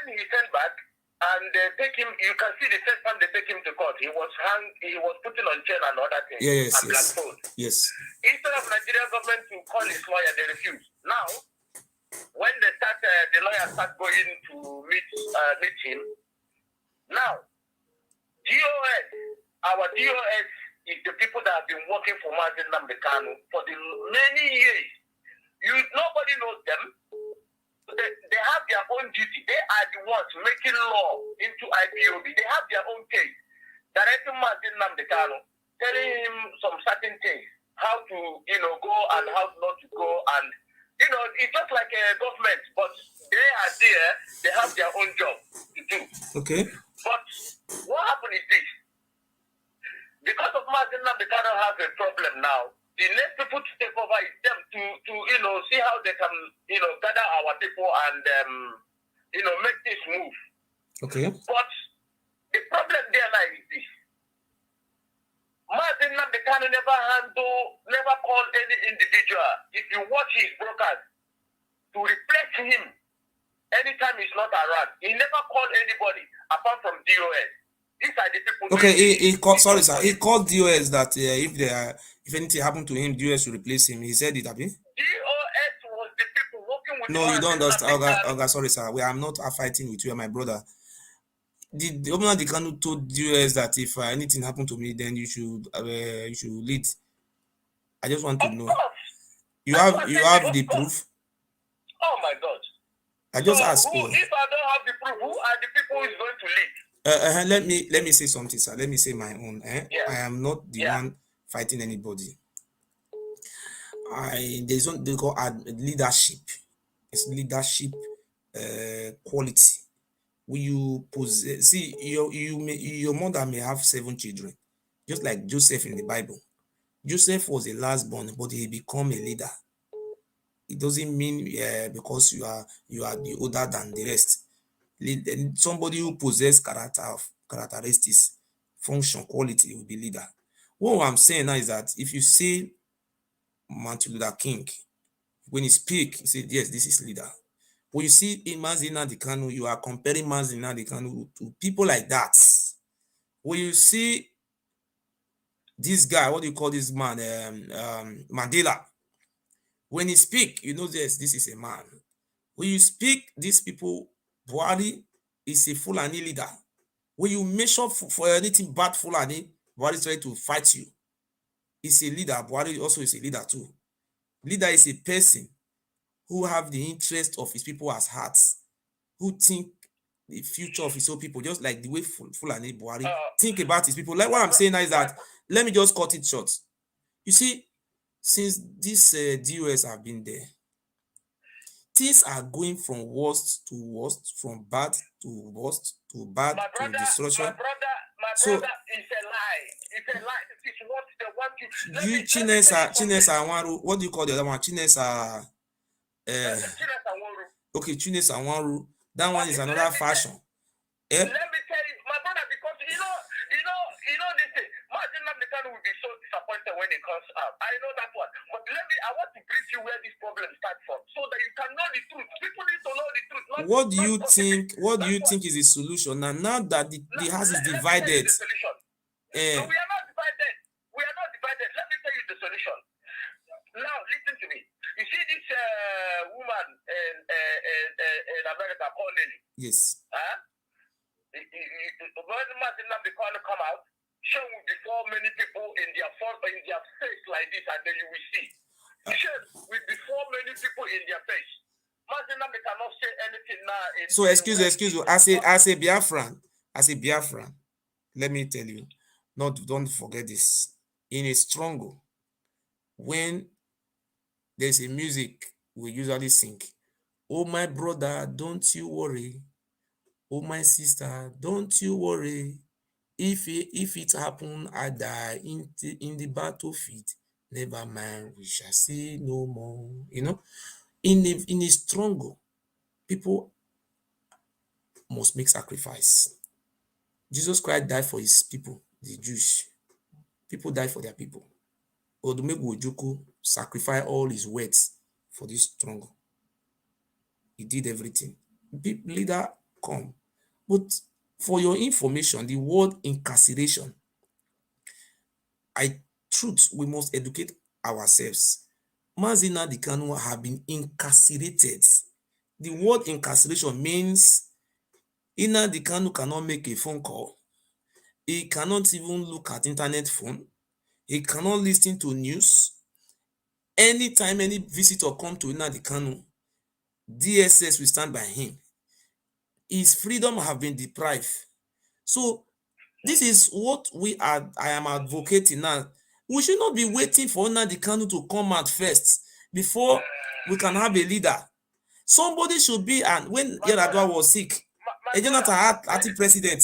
he sent back and they take him, you can see the first time they take him to court, he was hanged, he was put on chain and other things. Yes, and yes. blindfold. Yes. Instead of Nigerian government to call his lawyer, they refused. Now, when they start, the lawyer start going to meet him. Now, DOS, our DOS is the people that have been working for Mazi for the many years. Nobody knows them. They have their own duty. They are the ones making law into IPOB. They have their own case. Directing Mazi telling him some certain things, how to, go and how not to go. And, it's just like a government, but they are there. They have their own job to do. Okay. But what happened is this. Because of Mazi has a problem now, the next people to take over is them to see how they can, gather our people and, make this move. Okay. But the problem there now is this. Mazi never called any individual. If you watch his broadcast, to replace him anytime he's not around, he never called anybody apart from DOS. These are the people. Okay, he called. Sorry, sir. He called DOS that if anything happened to him, DOS will replace him. He said it, Abi. DOS was the people working with. No, you don't understand. Okay, sorry, sir. I'm not fighting with you, my brother. The Governor of the Kanu told DOS that if anything happened to me, then you should lead. I just want to know. You have the proof. Oh my God! I just asked. If I don't have the proof, who are the people who is going to lead? Let me say something, sir. Let me say my own. Yeah. I am not the one fighting anybody. There's something they call leadership. It's leadership quality. When you possess, see, your mother may have 7 children, just like Joseph in the Bible. Joseph was the last born, but he became a leader. It doesn't mean because you are the older than the rest. Somebody who possesses characteristics, function, quality will be leader. What I'm saying now is that if you see Martin Luther King, when he speak, he said, yes, this is leader. When you see Mazi Nnamdi Kanu, you are comparing Mazi Nnamdi Kanu to people like that. When you see this guy, what do you call this man, Mandela, when he speak, you know this is a man. When you speak, these people, Buhari is a Fulani leader. When you measure for anything bad Fulani, Buhari is ready to fight you. He's a leader. Buhari also is a leader too. Leader is a person who have the interest of his people as hearts, who think the future of his own people, just like the way Fulani Buhari think about his people. Like what I'm saying now is that, let me just cut it short. You see, since these DOS have been there, things are going from worst to worst, from bad to worst to bad to destruction. My brother is a lie. It's a lie. It is what they want to. Chinesa Anwaru, what do you call the other one? Chinesa Anwaru. Okay, Chinesa Anwaru. That one is another fashion. Let me tell you, my brother, because you know this thing. Mazi Nnamdi Kanu will be so disappointed when it comes out. I know that one. But I want to brief you where this problem starts from, so that you can know the truth. People need to know the truth. What do you think is the solution? Now that the house is divided. So we are not divided. Let me tell you the solution. Now listen to me. You see this woman in America called Lily. Yes. When Mazi Nnamdi Kanu come out, show before many people in their face like this, and then you will see. Show before many people in their face. Mazi Nnamdi cannot say anything now. So excuse me. As a Biafran, let me tell you, don't forget this. In a struggle, when there's a music we usually sing, oh my brother, don't you worry. Oh my sister, don't you worry. If it happen, I die in the battlefield. Never mind, we shall see no more. In a struggle, people must make sacrifice. Jesus Christ died for his people, the Jews. People die for their people. Odumegwu Ojukwu sacrificed all his wealth for this struggle. He did everything. Big leader come. But for your information, the word incarceration, we must educate ourselves. Mazi Nnamdi Kanu have been incarcerated. The word incarceration means Nnamdi Kanu cannot make a phone call. He cannot even look at internet phone. He cannot listen to news. Anytime any visitor come to Nnamdi Kanu, DSS will stand by him. His freedom have been deprived. So this is what I am advocating now. We should not be waiting for Nnamdi Kanu to come out first before we can have a leader. Somebody should be, and when Yar'Adua was sick, a Jonathan Ati president,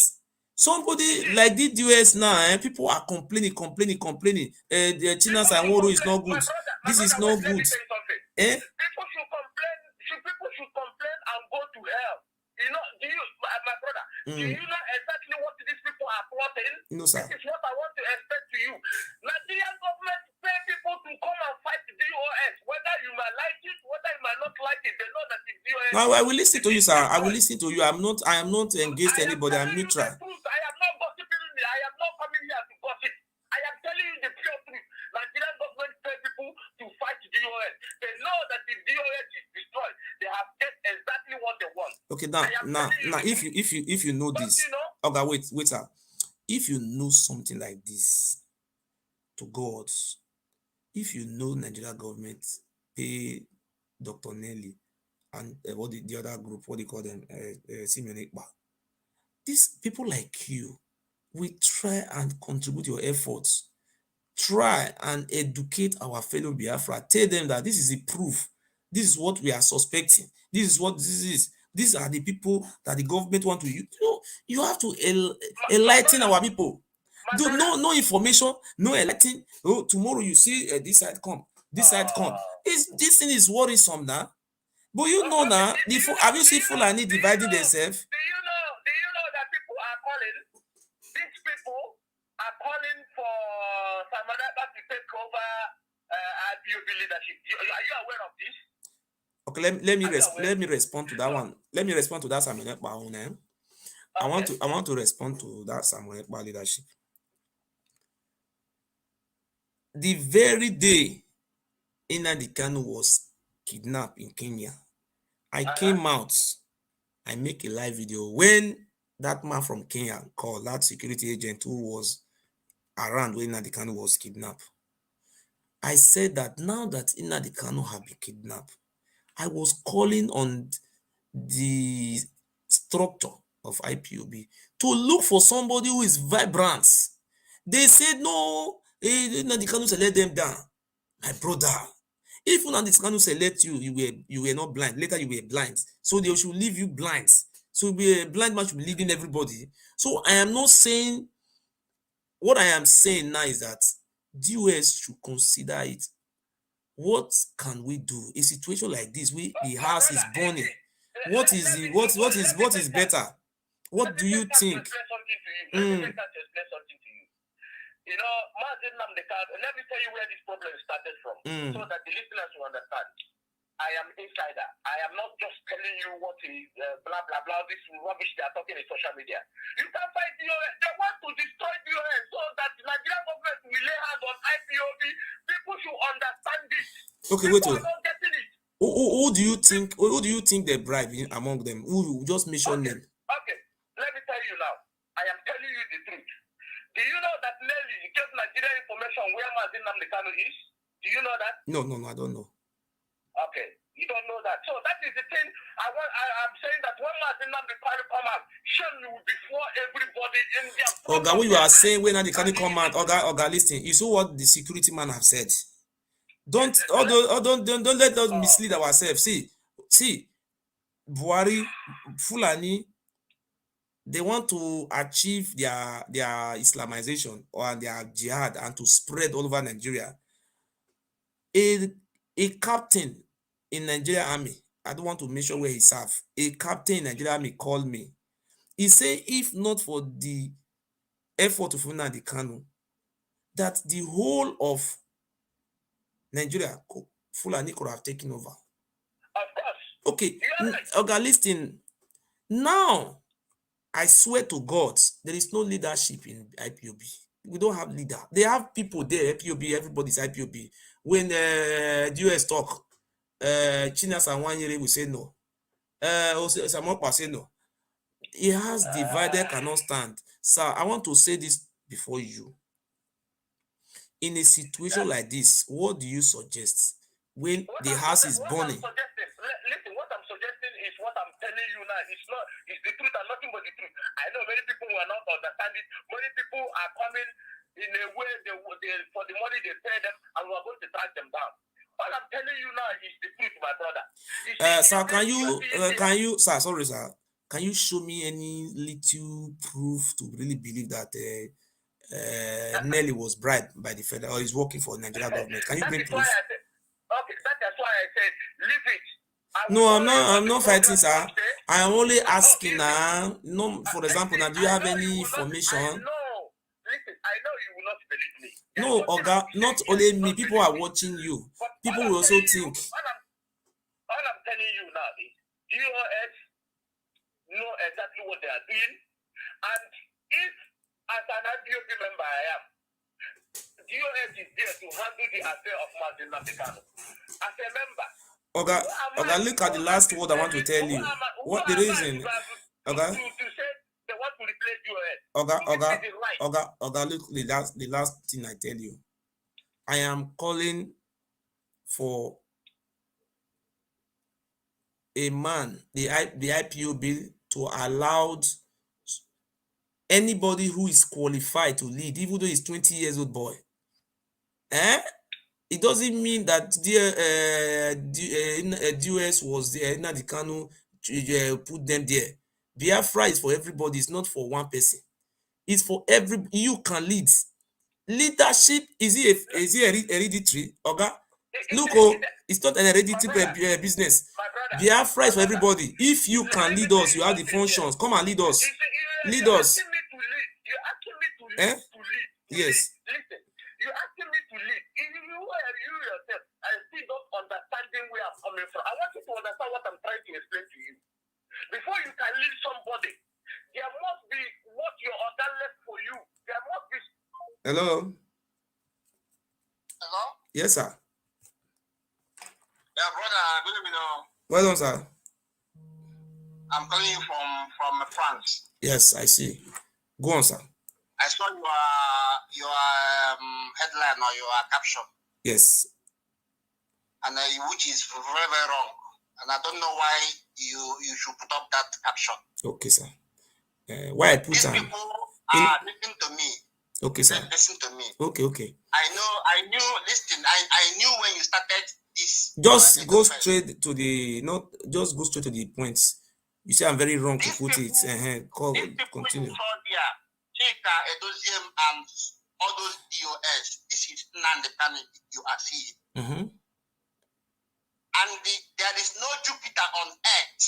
somebody like the US now, people are complaining. The China Sanwó-Olu is not good. This is not good. People should complain and go to hell. You know, my brother, do you know exactly what these people are plotting? No, sir. This is what I want to explain to you. Nigerian government pay people to come and fight the DOS. Whether you might like it, whether you might not like it, they know that it's DOS. No, I will listen to you, sir. I will listen to you. I am not engaged anybody. I'm neutral. I am not gossiping. I am not coming here to gossip. I am telling you the pure truth. Nigerian government pay people to fight the DOS. They know that the DOS is destroyed. They have get exactly what they want. Okay, now, if you know this, okay, wait, sir. If you know something like this, to God, if you know Nigeria government pay Dr. Nelly and what the other group, what they call them, Simeon Ekpa, these people like you, we try and contribute your efforts. Try and educate our fellow Biafra. Tell them that this is the proof. This is what we are suspecting. This is what this is. These are the people that the government want to use. You have to enlighten our people. No information, no enlighten. Oh, tomorrow you see this side come. This side come. This thing is worrisome now. But you know now, have you seen Fulani dividing themselves? Do you know that people are calling? These people are calling for Samanaba to take over IPOB leadership. Are you aware of this? Okay, let me respond to that one. Let me respond to that Samuel Ekpa. Okay. I want to respond to that Samuel Ekpa leadership. The very day Nnamdi Kanu was kidnapped in Kenya, I came out. I make a live video when that man from Kenya called, that security agent who was around when Nnamdi Kanu was kidnapped. I said that now that Nnamdi Kanu had been kidnapped, I was calling on the structure of IPOB to look for somebody who is vibrant. They said, no, Nnamdi Kanu said, let them down. My brother, if Nnamdi Kanu said, let you were not blind. Later you were blind. So they should leave you blind. So a blind man should be leading everybody. So I am not saying, what I am saying now is that DOS should consider it. What can we do? A situation like this, the house is burning. What is better? What do you think? Let me explain something to you. You know, Mazi Nnamdi Kanu, let me tell you where this problem started from, so that the listeners will understand. I am insider. I am not just telling you what is blah blah blah. This rubbish they are talking in social media. You can fight DOS. They want to destroy DOS so that the Nigerian government will lay hands on IPOB. People should understand this. Okay, wait. Who do you think? Who do you think they bribe among them? Who just mention them? Okay, let me tell you now. I am telling you the truth. Do you know that Nelly gave Nigeria information where Mazi Nnamdi Kanu is? Do you know that? No, I don't know. Okay, you don't know that. So that is the thing. I'm saying that when Mazi Nnamdi Kanu come out, shame you before everybody in their. Oga, what you are saying when Nnamdi Kanu come out, Oga, listen. You saw what the security man have said. Don't let us mislead ourselves. See, Buhari, Fulani, they want to achieve their Islamization or their jihad and to spread all over Nigeria. A captain in Nigeria Army, I don't want to mention where he served. A captain in Nigeria Army called me. He say if not for the effort of Nnamdi Kanu, that the whole of Nigeria, Fulani could have taken over. Of course. Okay, You are right. okay, listen. Now, I swear to God, there is no leadership in IPOB. We don't have leader. They have people there, IPOB, everybody's IPOB. When the US talk, Chinas and 1 year will say no. Samopa say no. He has divided, cannot stand. Sir, I want to say this before you. In a situation like this, what do you suggest when the house is burning? Listen, what I'm suggesting is what I'm telling you now. It's the truth and nothing but the truth. I know many people will not understand it. Many people are coming in a way for the money they pay them, and we are going to track them down. All I'm telling you now is the truth, my brother. Sir, sorry, sir. Can you show me any little proof to really believe that Nelly was bribed by the federal or is working for the Nigerian government? Can you bring proof? That's why I said leave it. No, I'm not fighting, sir. I'm only asking now. No, for example, now do you have any information? No, listen, I know you will not believe me. No, Oga, not only me. People are watching you. People will also think. All I'm telling you now is DOS know exactly what they are doing, and if as an IPOB member I am, DOS is there to handle the affair of Mazi. As a member, Oga, look at the last word I want to tell you. What the reason? Oga, to say they want to replace DOS. Oga, look, the last thing I tell you. I am calling for a man, the IPOB, to allow anybody who is qualified to lead, even though he's 20 years old boy. It doesn't mean that DOS was there, Nnamdi Kanu put them there. Biafra is for everybody, it's not for one person. It's for every, you can lead. Leadership, is it hereditary? Okay? Look, it's not an hereditary business. Biafra is for everybody. If you can lead us, you have the functions. Come and lead us. Lead us. You're asking me to lead. Yes. Listen, you're asking me to lead. You yourself, I still don't understanding where I'm coming from. I want you to understand what I'm trying to explain to you. Before you can lead somebody, there must be what your order left for you. There must be. Hello. Hello? Yes, sir. Yeah, brother, good evening. Well done, sir. I'm calling you from France. Yes, I see. Go on, sir. I saw your headline or your caption. Yes. And which is very, very wrong. And I don't know why you should put up that caption. Okay, sir. Why I put These people are listening to me. Okay, sir. Listen to me. Okay. I knew. Listen, I knew when you started this. Just go straight to the points. You say I'm very wrong to put it. These people Continue. you saw there, Cika, Edoziem, and all those DOS. This is Nnamdi Kanu you are seeing. Mm-hmm. And there is no Jupiter on earth.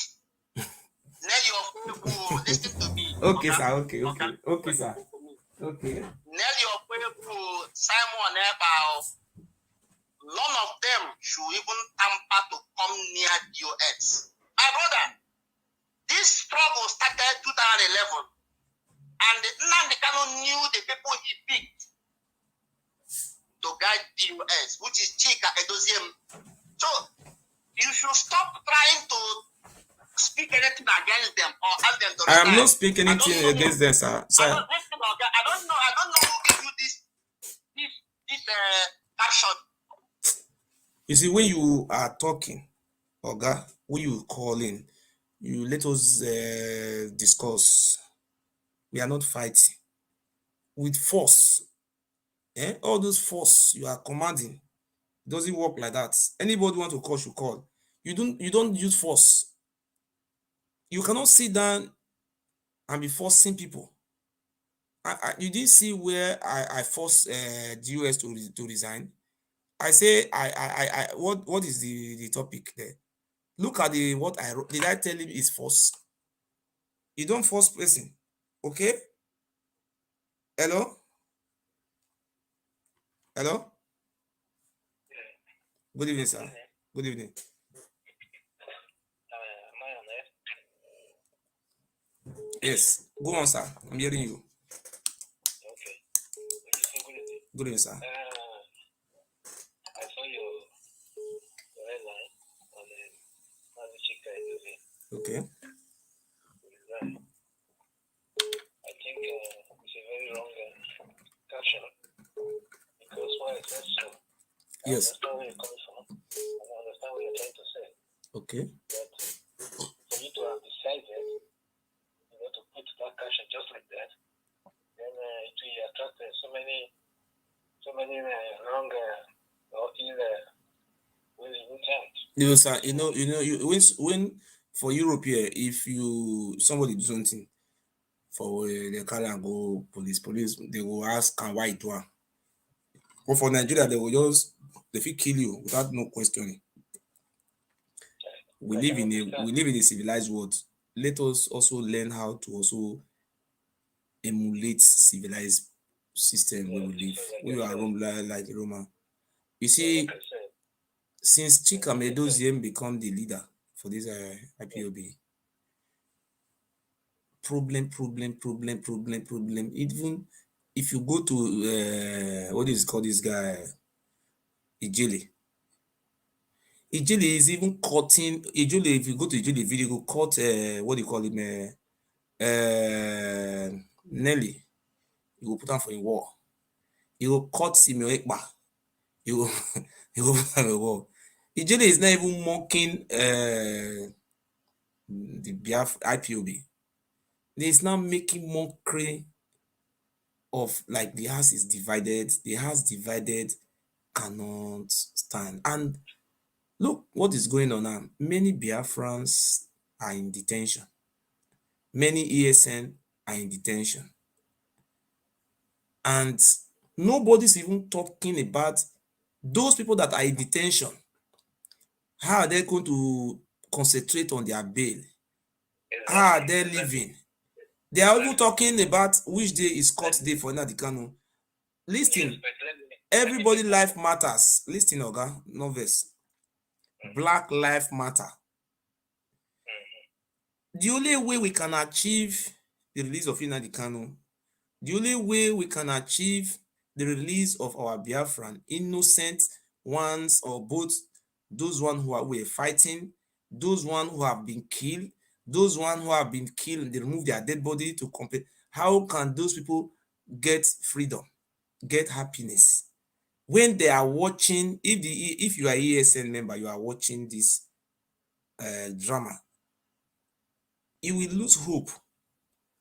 Nelly of people, listen to me. Okay, sir. Okay, sir. Okay. Nelly of people, Simon Ebao, none of them should even tamper to come near DOS. My brother, this struggle started 2011, and Nnamdi Kanu knew the people he picked to guide DOS, which is Cika, Edoziem. So you should stop trying to speak anything against them or ask them to resign. I am not speaking anything against them, sir. I don't know who gave you this caption. You see, when you are talking, Oga, when you call in, you let us discuss. We are not fighting with force. All those force you are commanding doesn't work like that. Anybody want to call should call. You don't use force. You cannot sit down and be forcing people. You didn't see where I forced DOS to resign. I say what is the topic there? Look at what I wrote. Did I tell him it's force? You don't force person. Okay? Hello? Hello? Good evening, sir. Good evening. Yes. Go on, sir. I'm hearing you. Okay. Good evening, sir. I saw your headline on Mazi CHIKA Edoziem. Okay. I think it's a very wrong caption because why I said so. Yes. I understand where you're coming from. I understand what you're trying to say. Okay. But for you to have decided, to put that caption just like that, then it will attract so many wrong or ill intent. You sir, when for Europe here, if somebody do something for the car and go police, they will ask why it was. But for Nigeria, they will kill you without no questioning. We live in a civilized world. Let us also learn how to also emulate civilized system where we live. We are like Roma. You see, since Cika Edoziem become the leader for this IPOB, problem. Even if you go to what is called this guy, Ijele is even cutting Ijele. If you go to Ijele video, go cut what do you call him? Nelly. You will put on for a war. You will cut Simeo Ekpa. You will put on a war. Ijele is not even mocking the Biafra IPOB. They is now making mockery of like the house is divided. The house divided cannot stand. And look what is going on now. Many Biafrans are in detention. Many ESN are in detention. And nobody's even talking about those people that are in detention. How are they going to concentrate on their bail? How are they living? They are even talking about which day is court day for Nnamdi Kanu. Listen, everybody life matters. Listen, Oga, novice. Black life matter. The only way we can achieve the release of Nnamdi Kanu, the only way we can achieve the release of our Biafran innocent ones or both, those ones who were fighting, those ones who have been killed, those ones who have been killed, they remove their dead body to compare. How can those people get freedom, get happiness? When they are watching, if you are ESN member, you are watching this drama, you will lose hope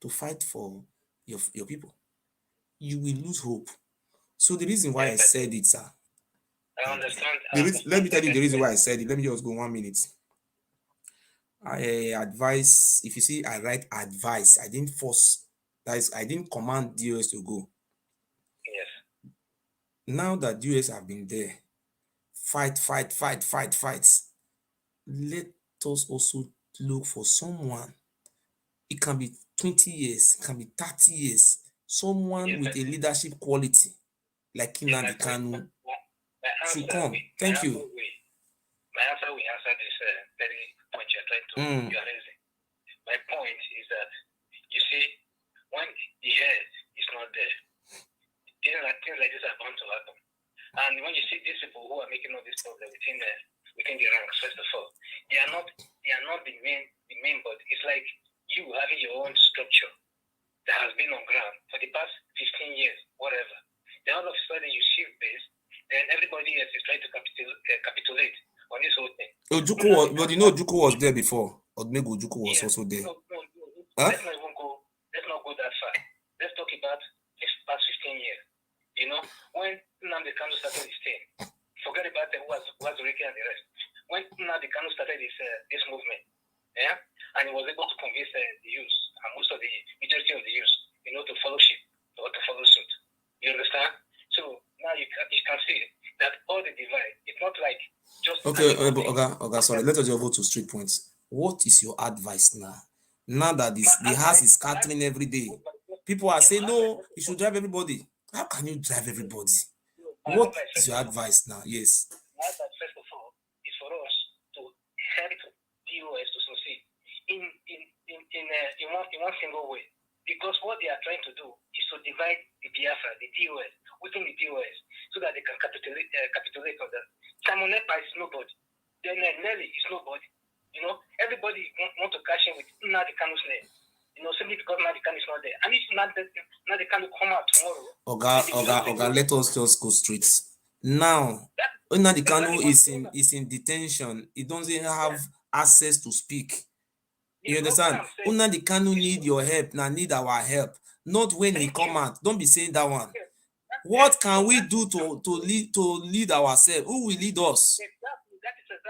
to fight for your people. You will lose hope. So the reason why I said it, sir. I understand. Let me tell you the reason why I said it. Let me just go 1 minute. I advise, if you see, I write advice. I didn't force. That is, I didn't command DOS to go. Yes. Now that DOS have been there, fight. Let us also look for someone. It can be 20 years, it can be 30 years. Someone with a leadership quality, like Nnamdi Kanu, should come. Thank you. My answer will answer this very point you're trying to you're raising. My point is that, you see, when the head is not there, things like this are bound to happen. And when you see these people who are making all this problem within the ranks, first of all, they are not the main, but it's like you having your own structure that has been on ground for the past 15 years, whatever. Then all of a sudden you shift this, then everybody else is trying to capitulate on this whole thing. But you know Ojukwu was there before. Odumegwu Ojukwu was also there. No. Huh? Let's not go that far. Let's talk about this past 15 years. You know, when Nnamdi Kanu started his thing, forget about who was Ricky and the rest. When Nnamdi Kanu started this movement, yeah, and he was able to convince the youth, and most of the majority of the youth, to follow suit. You understand? So now you can see that all the divide, it's not like just... Okay, sorry, let us just go to straight points. What is your advice now? Now that the house is scattering every day, people are saying, no, you should drive everybody. How can you drive everybody? What is your advice now? Yes. My advice, first of all, is for us to help DOS to succeed in one single way. Because what they are trying to do is to divide the Biafra, the DOS, within the DOS, so that they can capitulate on that. Simon Ekpa is nobody. Then Nelly is nobody. You know, everybody want to cash in with Nnamdi Kanu's name. You know, simply because Nnamdi Kanu is not there. And if Nnamdi Kanu come out tomorrow... Oga, let us just go straight. Now, Nnamdi Kanu is in detention. He doesn't have access to speak. You understand? Nnamdi Kanu need your help, now need our help. Not when he come out. Don't be saying that one. What can we do to lead ourselves? Who will lead us?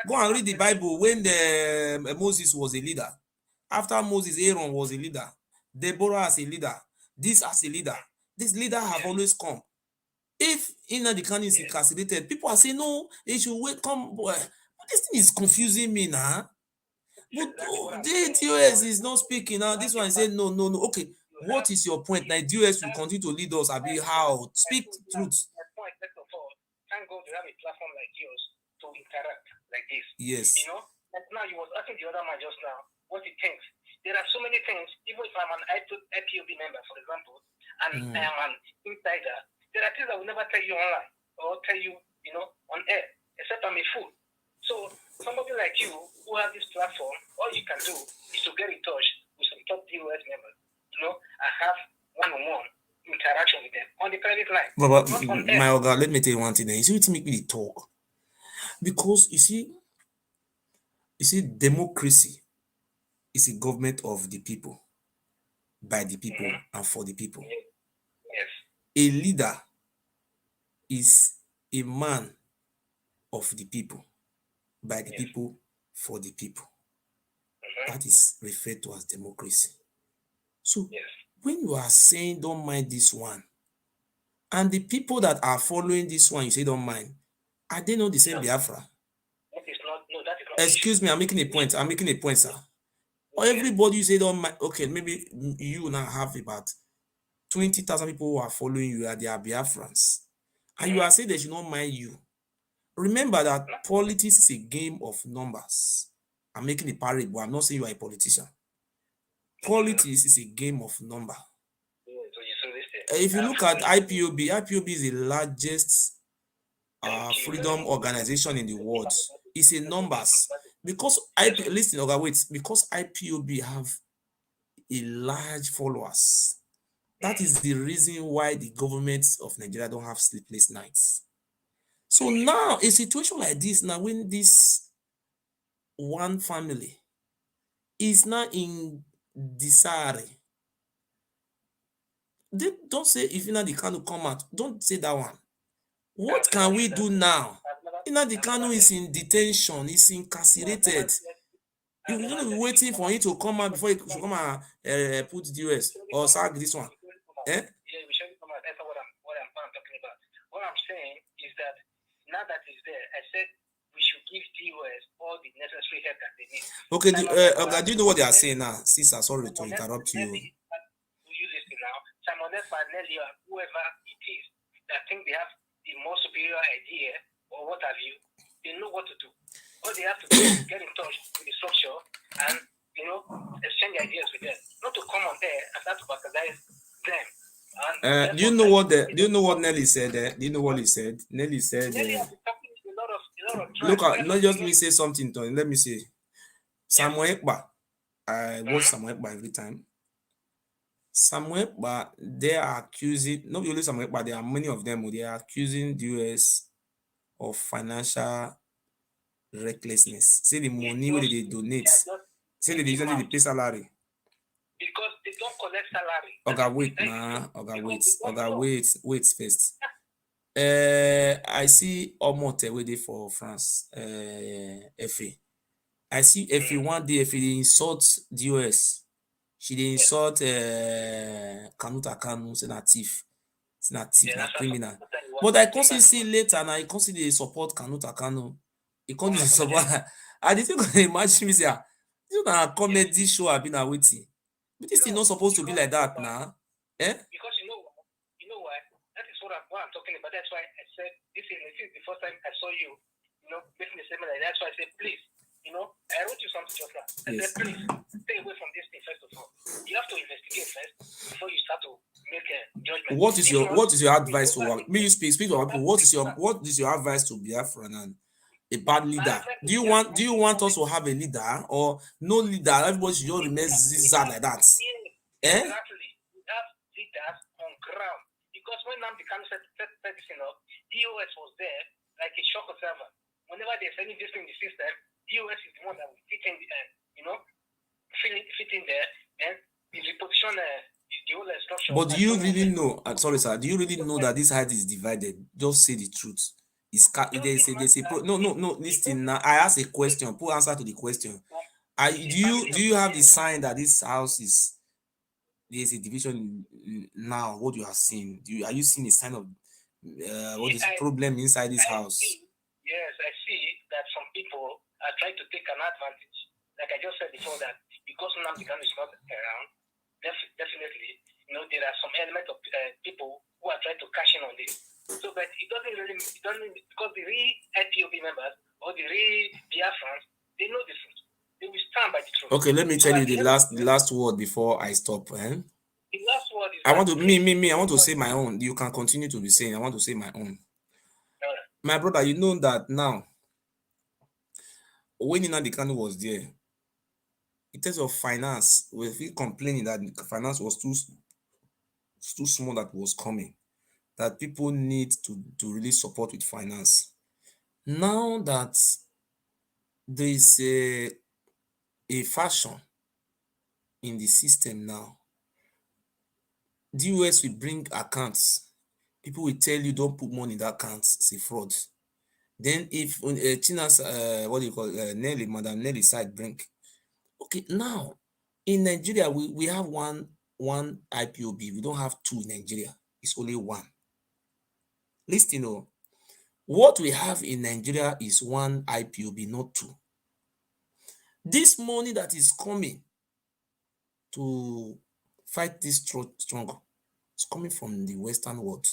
Go and read the Bible when Moses was a leader. After Moses, Aaron was a leader. Deborah as a leader. This as a leader. This leader have always come. If Nnamdi Kanu is incarcerated, people are saying, no, they should wait, come. But this thing is confusing me now. But the DOS is not speaking now. This one is saying, no. Okay, what is your point? Now, DOS will continue to lead us. Abi, how? Speak truth. First of all, thank God you have a platform like yours to interact like this. Yes. You know, and now you was asking the other man just now what he thinks. There are so many things, even if I'm an IPOB member, for example, and I am an insider, there are things I will never tell you online or tell you, you know, on air, except I'm a fool. So somebody like you who have this platform, all you can do is to get in touch with some top DOS members. You know, I have one-on-one interaction with them on the private line. But my Oga, let me tell you one thing. You see what make me talk? Because you see, democracy is a government of the people, by the people, and for the people. Yes. A leader is a man of the people, by the people, for the people. That is referred to as democracy. So when you are saying don't mind this one, and the people that are following this one, you say don't mind, are they not the same Biafra? That is not Excuse me, I'm making a point, sir. Or everybody you say don't mind, okay, maybe you now have about 20,000 people who are following you, they are Biafrans. And you are saying they should not mind you. Remember that politics is a game of numbers. I'm making a parable. I'm not saying you are a politician. Politics is a game of number. If you look at IPOB is the largest freedom organization in the world. It's a numbers. Because because IPOB have a large followers. That is the reason why the government of Nigeria don't have sleepless nights. So now, a situation like this, now when this one family is now in desire, they don't say if Nnamdi Kanu come out, don't say that one. What can we do now? Nnamdi Kanu is in detention, is incarcerated. You're going to be waiting for him to come out before he should come and put DOS or sack this one. Yeah, we should come out. That's what I'm talking about. What I'm saying is that now that it's there, I said we should give DOS all the necessary help that they need. Okay, do you know what they are saying now? Sister, sorry to interrupt you. You listen now. Simon Ekpa, Nelly, whoever it is that think they have the more superior idea or what have you, they know what to do. All they have to do is get in touch with the structure and, you know, exchange ideas with them. Not to come on there and start to bastardize them. Do you know what Nelly said there? Do you know what he said? Nelly said, Nelly has been talking a lot of look, not just me say something to him. Let me say, Samuel Ekpa. I watch Samuel Ekpa every time. Samuel Ekpa, they are accusing, not only Samuel Ekpa, there are many of them, they are accusing the US of financial recklessness. Say the money where they donate. Say they pay salary. Because they don't collect salary. Wait first. I see Omote waiting for France. FA. I see FA one day, FA they insult DOS. She they insult Kanuta Kanu, say na thief. It's not thief, na criminal. But I constantly see later and I constantly support Kanuta Kanu. He constantly support. I didn't imagine me say, You know, a comedy show I've been waiting. But this is not supposed to be like that now. Eh? Because you know why? That is what I'm talking about. That's why I said this is the first time I saw you, making the statement like that. That's why I said, please, I wrote you something just now. I said, please, stay away from this thing first of all. You have to investigate first before you start to make a judgment. What is your advice to me? You speak to people. What is your advice to Biafra and a bad leader? Do you want us to have a leader or no leader? Everybody should just remain zigzag like that. Exactly. We have leaders on ground. Because when Namdi Kanu set this up, DOS was there like a shock observer. Whenever there's any this in the system, DOS is the one that will fit in the end, fit in there and reposition the whole structure. But do you really know? Sorry, sir. Do you really know that this height is divided? Just say the truth. No. Listen now. I ask a question. Put answer to the question. Do you have the sign that this house is? There's a division now. What you are seeing? Are you seeing a sign of what is problem inside this house? Yes, I see that some people are trying to take an advantage. Like I just said before, that because Nnamdi Kanu is not around, definitely, there are some element of people who are trying to cash in on this. So, but it doesn't because the real IPOB members or the real Biafrans, they know the truth. They will stand by the truth. Okay, let me tell you the last word before I stop. The last word is I want to I want to say my own. You can continue to be saying. I want to say my own. My brother, you know that now. When Nnamdi Kanu was there, in terms of finance, we feel complaining that finance was too small that was coming. That people need to really support with finance. Now that there is a fashion in the system now, DOS will bring accounts. People will tell you don't put money in that account. It's a fraud. Then if China's Nelly, Madam Nelly side bring. Okay, now in Nigeria we have one IPOB. We don't have two in Nigeria. It's only one. Listen, what we have in Nigeria is one IPOB, not two. This money that is coming to fight this struggle is coming from the Western world.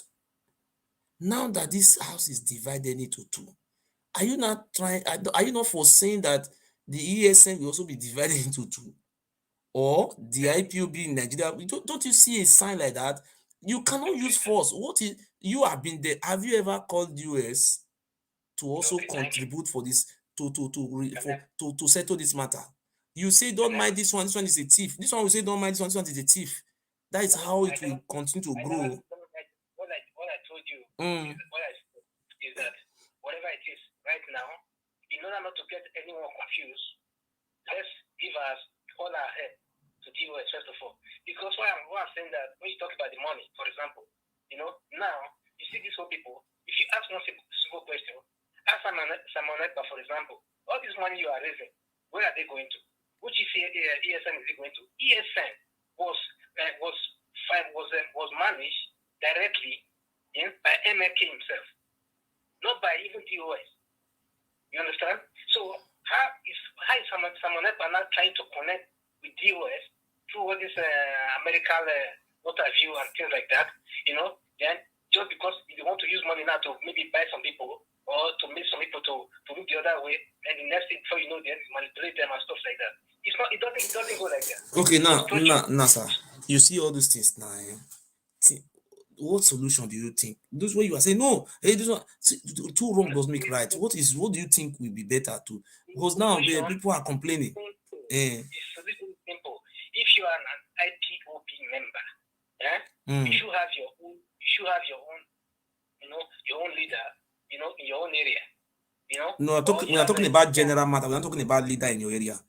Now that this house is divided into two, are you not foreseeing that the ESN will also be divided into two? Or the IPOB in Nigeria? Don't you see a sign like that? You cannot use force. You have been there? Have you ever called US to also contribute for this to settle this matter? You say don't mind this one. This one is a thief. This one will say don't mind this one is a thief. That is how it will continue to grow. What I told you is that whatever it is right now, in order not to get anyone confused, let's give us all our head to DOS first of all. Because why I'm saying that when you talk about the money, for example, now you see these whole people. If you ask one simple question, ask Simon Ekpa, for example, all this money you are raising, where are they going to? Which ESN is it going to? ESN was managed directly by MLK himself, not by even TOS. You understand? So how is Simon Ekpa not trying to connect with DOS through all this American view and things like that? Then just because they want to use money now to maybe buy some people or to make some people to look the other way, and the next thing before you know, they manipulate them and stuff like that. It doesn't go like that. Okay, now, sir, you see all those things now. What solution do you think? Those way you are saying no, hey, this one two wrong does make right. What do you think will be better to? Because now people are complaining. It's a little simple. If you are an IPOB member, you should have your own. Your own leader. In your own area. No, we are talking about general matter. We are not talking about leader in your area.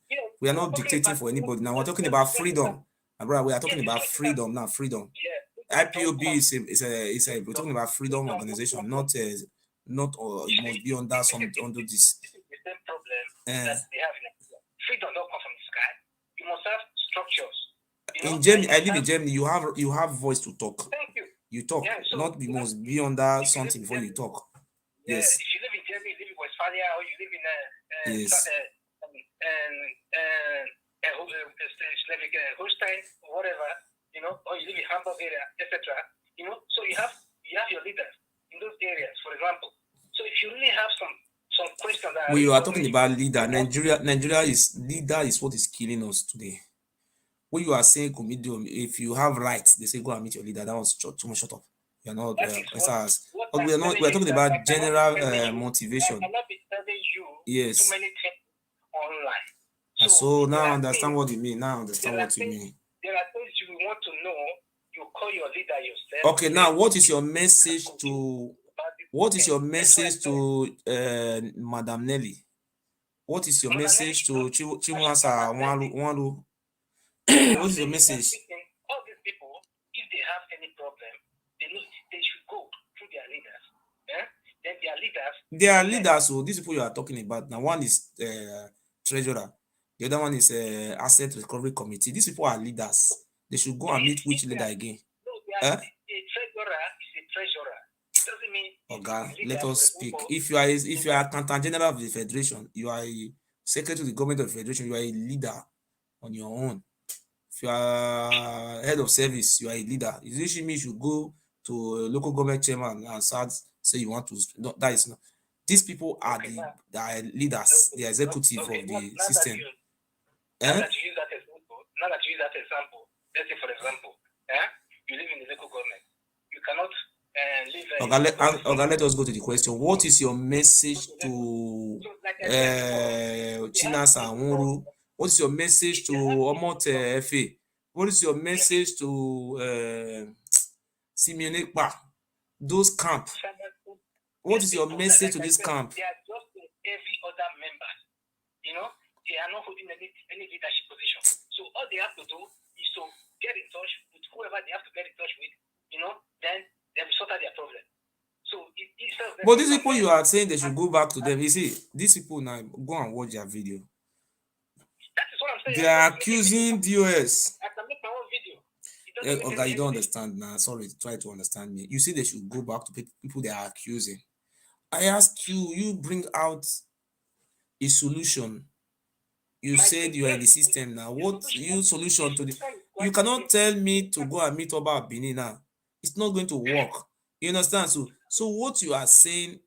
We are not dictating for anybody now. We're talking about freedom. Brother, we are talking about freedom now. Freedom. IPOB we're talking about freedom organization, not it must be under this. This is the same problem that they have in Nigeria. Freedom don't come from the sky. You must have structures. In Germany, I live in Germany. You have voice to talk. Thank you. You talk, you must be under something before you talk. Yes. If you live in Germany, you live in Westphalia, or you live in Holstein, whatever, or you live in Hamburg area, etc. So you have your leaders in those areas, for example. So if you really have some questions that we are talking about leader, Nigeria is leader is what is killing us today. What you are saying, comedian, if you have rights, they say go and meet your leader. That was too much. Shut up. You're not. We are not. We are talking about general motivation. I cannot be telling you yes. too many things online. So now I understand what you mean. Now I understand what you mean. There are things you want to know. You call your leader yourself. Okay. Now, what is your message to? What is your message to Madam Nelly? What is your message to Chimwasa Wanlu? What is your message? All these people, if they have any problem, they should go through their leaders. Then their leaders. They are leaders. So these people you are talking about now, one is treasurer, the other one is asset recovery committee. These people are leaders. They should go and meet which leader again? No, a treasurer is a treasurer. It doesn't mean. Okay, let us speak. If you are accountant general of the federation, you are a secretary to the government of the federation, you are a leader on your own. If you are head of service, you are a leader. It usually means you go to a local government chairman and say you want to. No, that is not. These people are the leaders, the executive of the system. Now that you use that example, let's say for example, you live in the local government, you cannot live. Okay, let us go to the question. What is your message to Chinas and Wuru? What is your message to Omot Efe? What is your message to Simeonekpa? Those camp. What is your message to this camp? They are just every other member. They are not holding any leadership position. So all they have to do is to get in touch with whoever they have to get in touch with. Then they will sort out their problem. So but these people you are saying they should go back to them. You see, these people now go and watch their video. That is what I'm saying. They are accusing DOS. I can make my own video. Okay, you don't understand now. Sorry, try to understand me. You see, they should go back to people they are accusing. I ask you, you bring out a solution. You said you are in the system now. What your solution to the? You cannot tell me to go and meet Oba Bini now. It's not going to work. You understand? So what you are saying,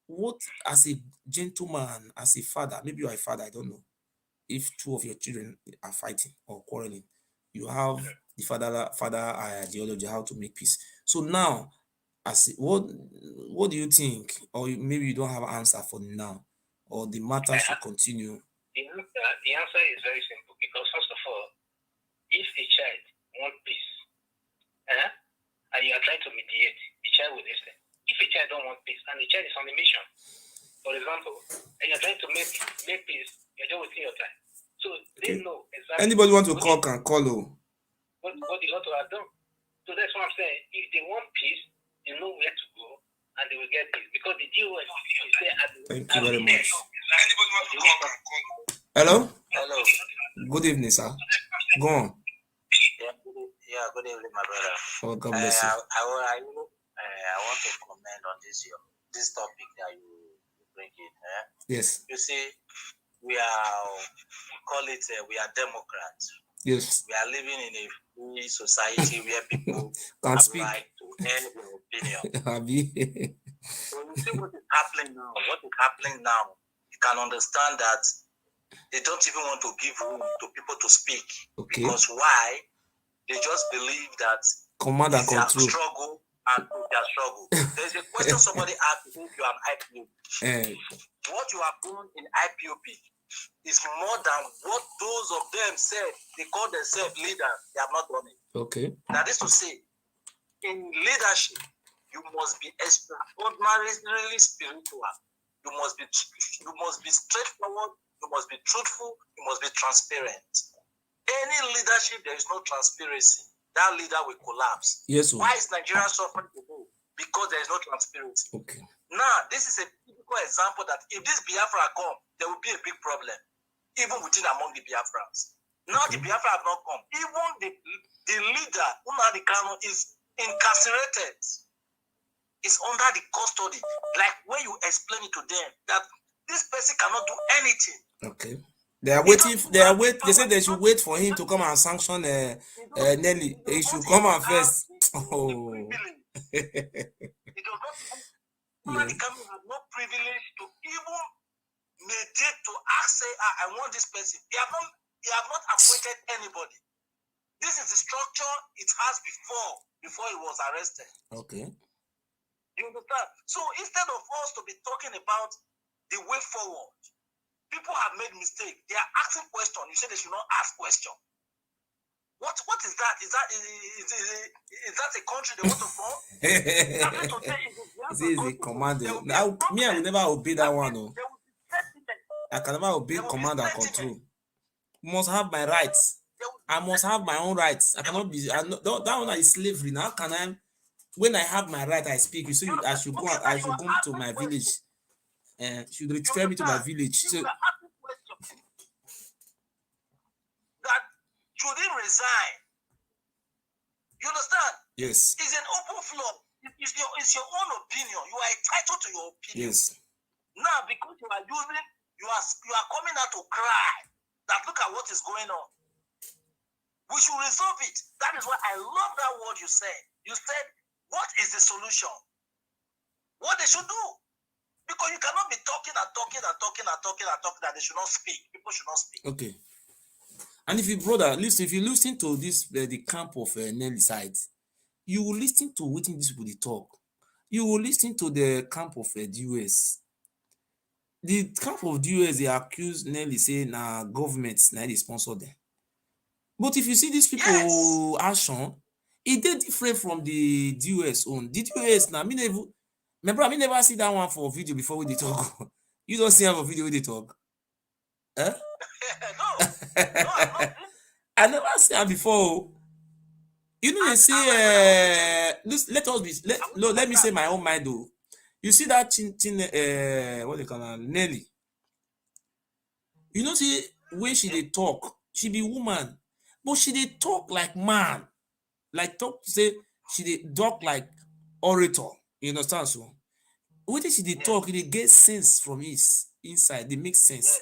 what as a gentleman, as a father, maybe you are a father, I don't know. If two of your children are fighting or quarreling, you have the father ideology how to make peace. So now, what do you think? Or maybe you don't have an answer for now, or the matter should continue. The answer is very simple because first of all, if a child wants peace, and you are trying to mediate, the child will listen. If a child don't want peace and the child is on a mission, for example, and you're trying to make peace, you're just wasting your time. So they know exactly. Anybody want to call can call. What they ought to have done. So that's what I'm saying. If they want peace, they know where to go and they will get peace because the deal is there at the. Thank you very much. Anybody want to call can call. Hello? Hello. Good evening, sir. Go on. Yeah, good evening, my brother. Oh, God bless you. I want to comment on this topic that you bring in. Yes. You see, we are Democrats. Yes. We are living in a free society where people have right to air their opinion. So you see what is happening now. You can understand that they don't even want to give room to people to speak. Okay. Because why? They just believe that command and control. Struggle and their struggle. There's a question somebody asked if you are IPOP. What you have done in IPOP is more than what those of them said. They call themselves leaders. They have not done it. Okay. That is to say, in leadership, you must be extraordinarily spiritual. You must be straightforward. You must be truthful. You must be transparent. Any leadership there is no transparency, that leader will collapse. Yes. Sir. Why is Nigeria suffering today? Because there is no transparency. Okay. Now, this is a typical example that if this Biafra come, there will be a big problem, even within among the Biafrans. Now the Biafra have not come. Even the leader, Nnamdi Kanu, is incarcerated. Is under the custody. Like when you explain it to them that this person cannot do anything. Okay. They are waiting. They said they should wait for him to come and sanction Nelly. He should come and first. Oh. It does not. The Kanu have no privilege to even mediate to ask, say, I want this person. They have not appointed anybody. This is the structure it has before he was arrested. Okay. You understand? So instead of us to be talking about the way forward, people have made mistakes. They are asking questions. You say they should not ask questions. What is that? Is that a country they want to form? This is a command. Now, me, I will never obey that one. No. I can never obey command and control. Must have my rights. I must have my own rights. I cannot be. That one is slavery. Now, can I? When I have my right, I speak. You see, I should go to my village. Should refer me to my village. So, that should he resign? You understand? Yes. It's an open floor. It's your own opinion. You are entitled to your opinion. Yes. Now, because you are coming out to cry that look at what is going on. We should resolve it. That is why I love that word you said. You said, what is the solution? What they should do? Because you cannot be talking that they should not speak. People should not speak. Okay. And if you listen to this, the camp of Nelly side, you will listen to what these people they talk. You will listen to the camp of the US. The camp of the US, they accuse Nelly, say, nah, governments, nah, they sponsor them. But if you see these people action, it is different from the US own. The US, now, I never see that one for video before we they talk. You don't see them for video when they talk. Eh? No, I'm not. I never see them before. You know, they say, let me say my own mind though. You see that what they call her, Nelly. You know, see, when she they talk, she be woman, but she they talk like man. Like say, she they talk like orator. You understand? So, what she they talk, they get sense from inside. They make sense.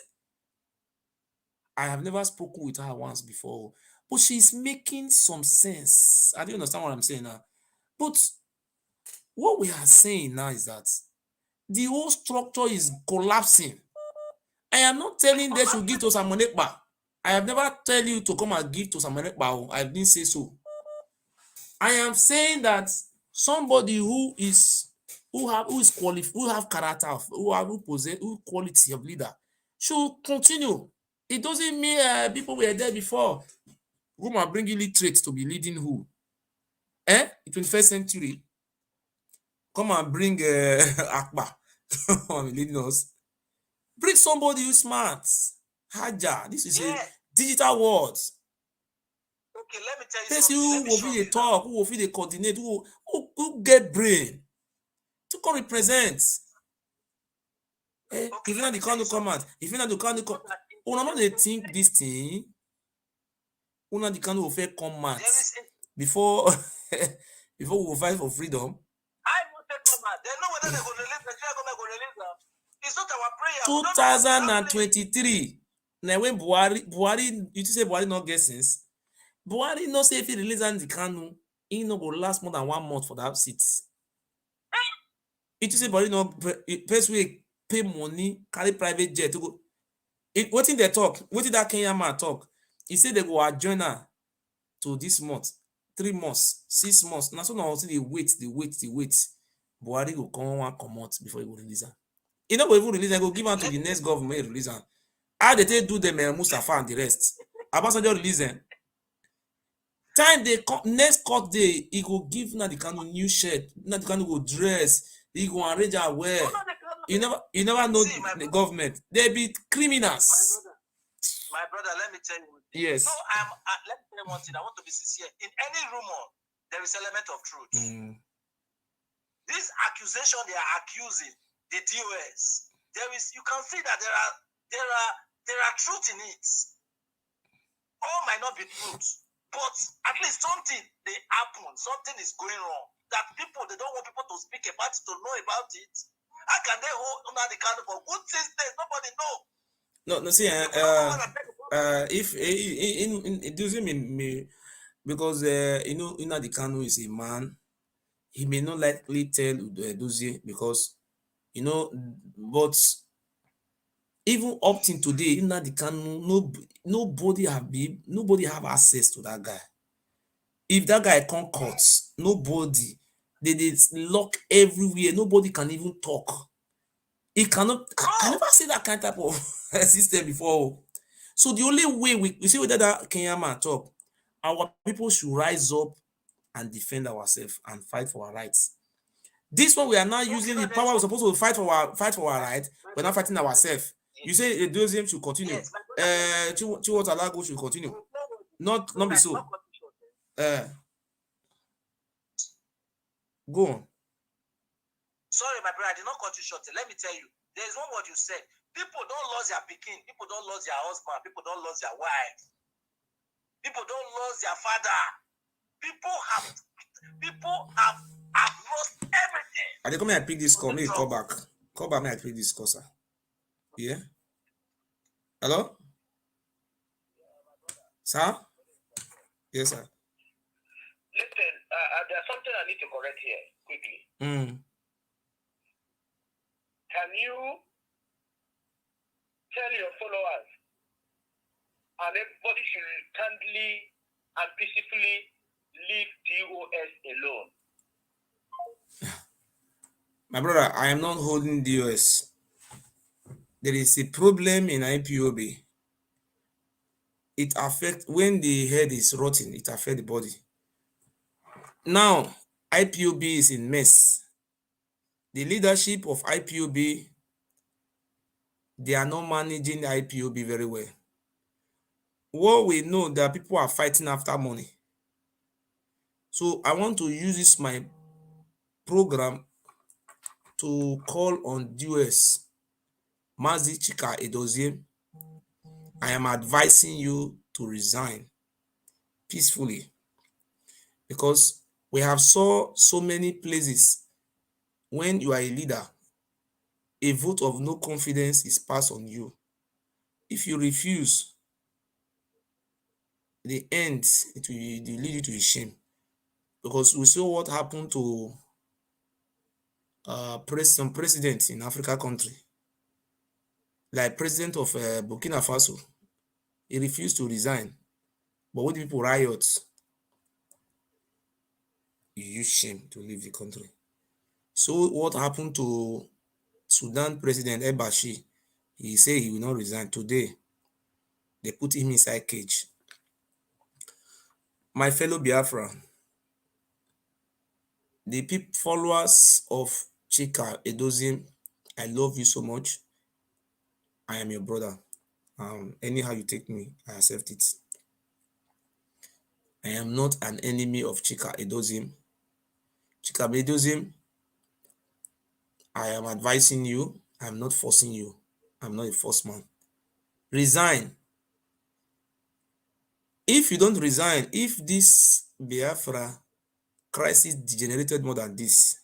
I have never spoken with her once before, but she's making some sense. I don't understand what I'm saying now. But what we are saying now is that the whole structure is collapsing. I am not telling they should give to Samonekba. I have never tell you to come and give to Samonekba. I didn't say so. I am saying that somebody who have character, who possess quality of leader should continue. It doesn't mean people were there before. Who might bring illiterate to be leading who? In 21st century, come and bring Akbar leading us. Bring somebody who's smart. Haja. This is a digital world. Okay, let me tell you something. Who will be the talk, who will be the coordinate, who get brain to come represent. If you not the kind of comment, if you not the kind of comment, they think this thing. Who not the kind of fair comment before we will fight for freedom. I will take comment. They know whether they're going to release the government will release them. It's not our prayer. 2023. Now when Buhari, you say Buhari not get sense. Buhari no say if he release the Kanu, he no go last more than 1 month for that seat. It say Buhari no first week pay money, carry private jet to go. What did they talk? What did that Kenyan man talk? He said they go adjourn her to this month, 3 months, 6 months. Now so now they wait. Buhari go come out before he go release her. He no go even release her, go give her to the next government release her. How they do them Mustafa and the rest? Obasanjo release them. Time they next court day, he go give Nadikanu new shirt. Nadikanu go dress. He go arrange her wear. You never know the government. They be criminals. My brother, let me tell you. Yes. So let me tell you one thing. I want to be sincere. In any rumor, there is element of truth. This accusation they are accusing the DOS. You can see that there are truth in it. All might not be truth. But at least something they happen, something is going wrong. That they don't want people to speak about it, to know about it. How can they hold on the kind of good things there? Nobody know. No, see, if in Edoziem me, because the Kanu is a man, he may not likely tell Edoziem because but even up till today, the Kanu, nobody have access to that guy. If that guy come court, nobody, they lock everywhere. Nobody can even talk. He cannot. I never see that kind of system before. So the only way we see whether that Kenyan man talk, our people should rise up and defend ourselves and fight for our rights. This one we are now using the power we're supposed to fight for our right. We're not fighting ourselves. You say Edoziem should continue. Chiwotalago should continue. Not be so. Go on. Sorry, my brother, I did not cut you short. Let me tell you, there is one word you said. People don't lose their picking. People don't lose their husband. People don't lose their wife. People don't lose their father. People have lost everything. I come here, I pick this call. Maybe call back. Call back, may I pick this call, sir. Yeah? Hello? Sir? Yes, sir. Listen, there's something I need to correct here quickly. Can you tell your followers and everybody should kindly and peacefully leave DOS alone? My brother, I am not holding DOS. There is a problem in IPOB. It affects, when the head is rotting, it affects the body. Now, IPOB is in mess. The leadership of IPOB, they are not managing the IPOB very well. What we know, that people are fighting after money. So I want to use this my program to call on DOS, Mazi, Cika, Edoziem. I am advising you to resign peacefully, because we have saw so many places when you are a leader, a vote of no confidence is passed on you. If you refuse, the end, it will lead you to a shame. Because we saw what happened to some presidents in Africa country, like president of Burkina Faso. He refused to resign, but when people riot, you use shame to leave the country. So what happened to Sudan President El-Bashir? He said he will not resign. Today, they put him inside cage. My fellow Biafra, the followers of CHIKA, Edoziem, I love you so much. I am your brother. Anyhow you take me, I accept it. I am not an enemy of CHIKA, Edoziem. CHIKA, Edoziem, I am advising you. I am not forcing you. I'm not a forced man. Resign. If you don't resign, if this Biafra crisis degenerated more than this,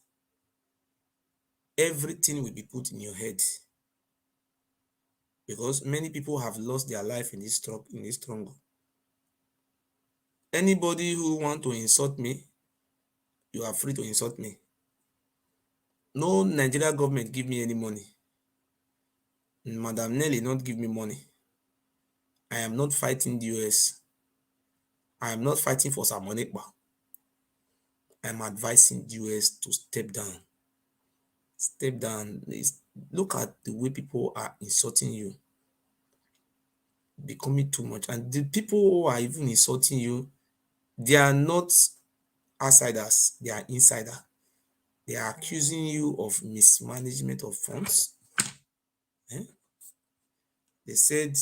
everything will be put in your head. Because many people have lost their life in this struggle. Anybody who want to insult me, you are free to insult me. No Nigeria government give me any money. Madam Nelly not give me money. I am not fighting the US. I am not fighting for some money. I am advising the US to step down. Step down. Look at the way people are insulting you. Becoming too much. And the people who are even insulting you, they are not outsiders, they are insiders. They are accusing you of mismanagement of funds. They said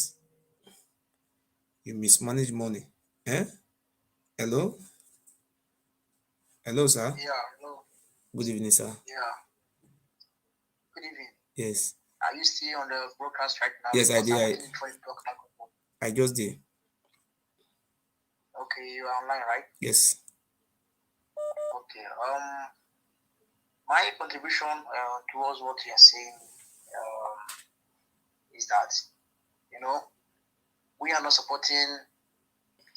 you mismanage money. Hello? Hello, sir. Yeah, hello. Good evening, sir. Yeah. Good evening. Yes. Are you still on the broadcast right now? Yes, I did. I just did. Okay, you are online, right? Yes. Okay. My contribution towards what you are saying is that we are not supporting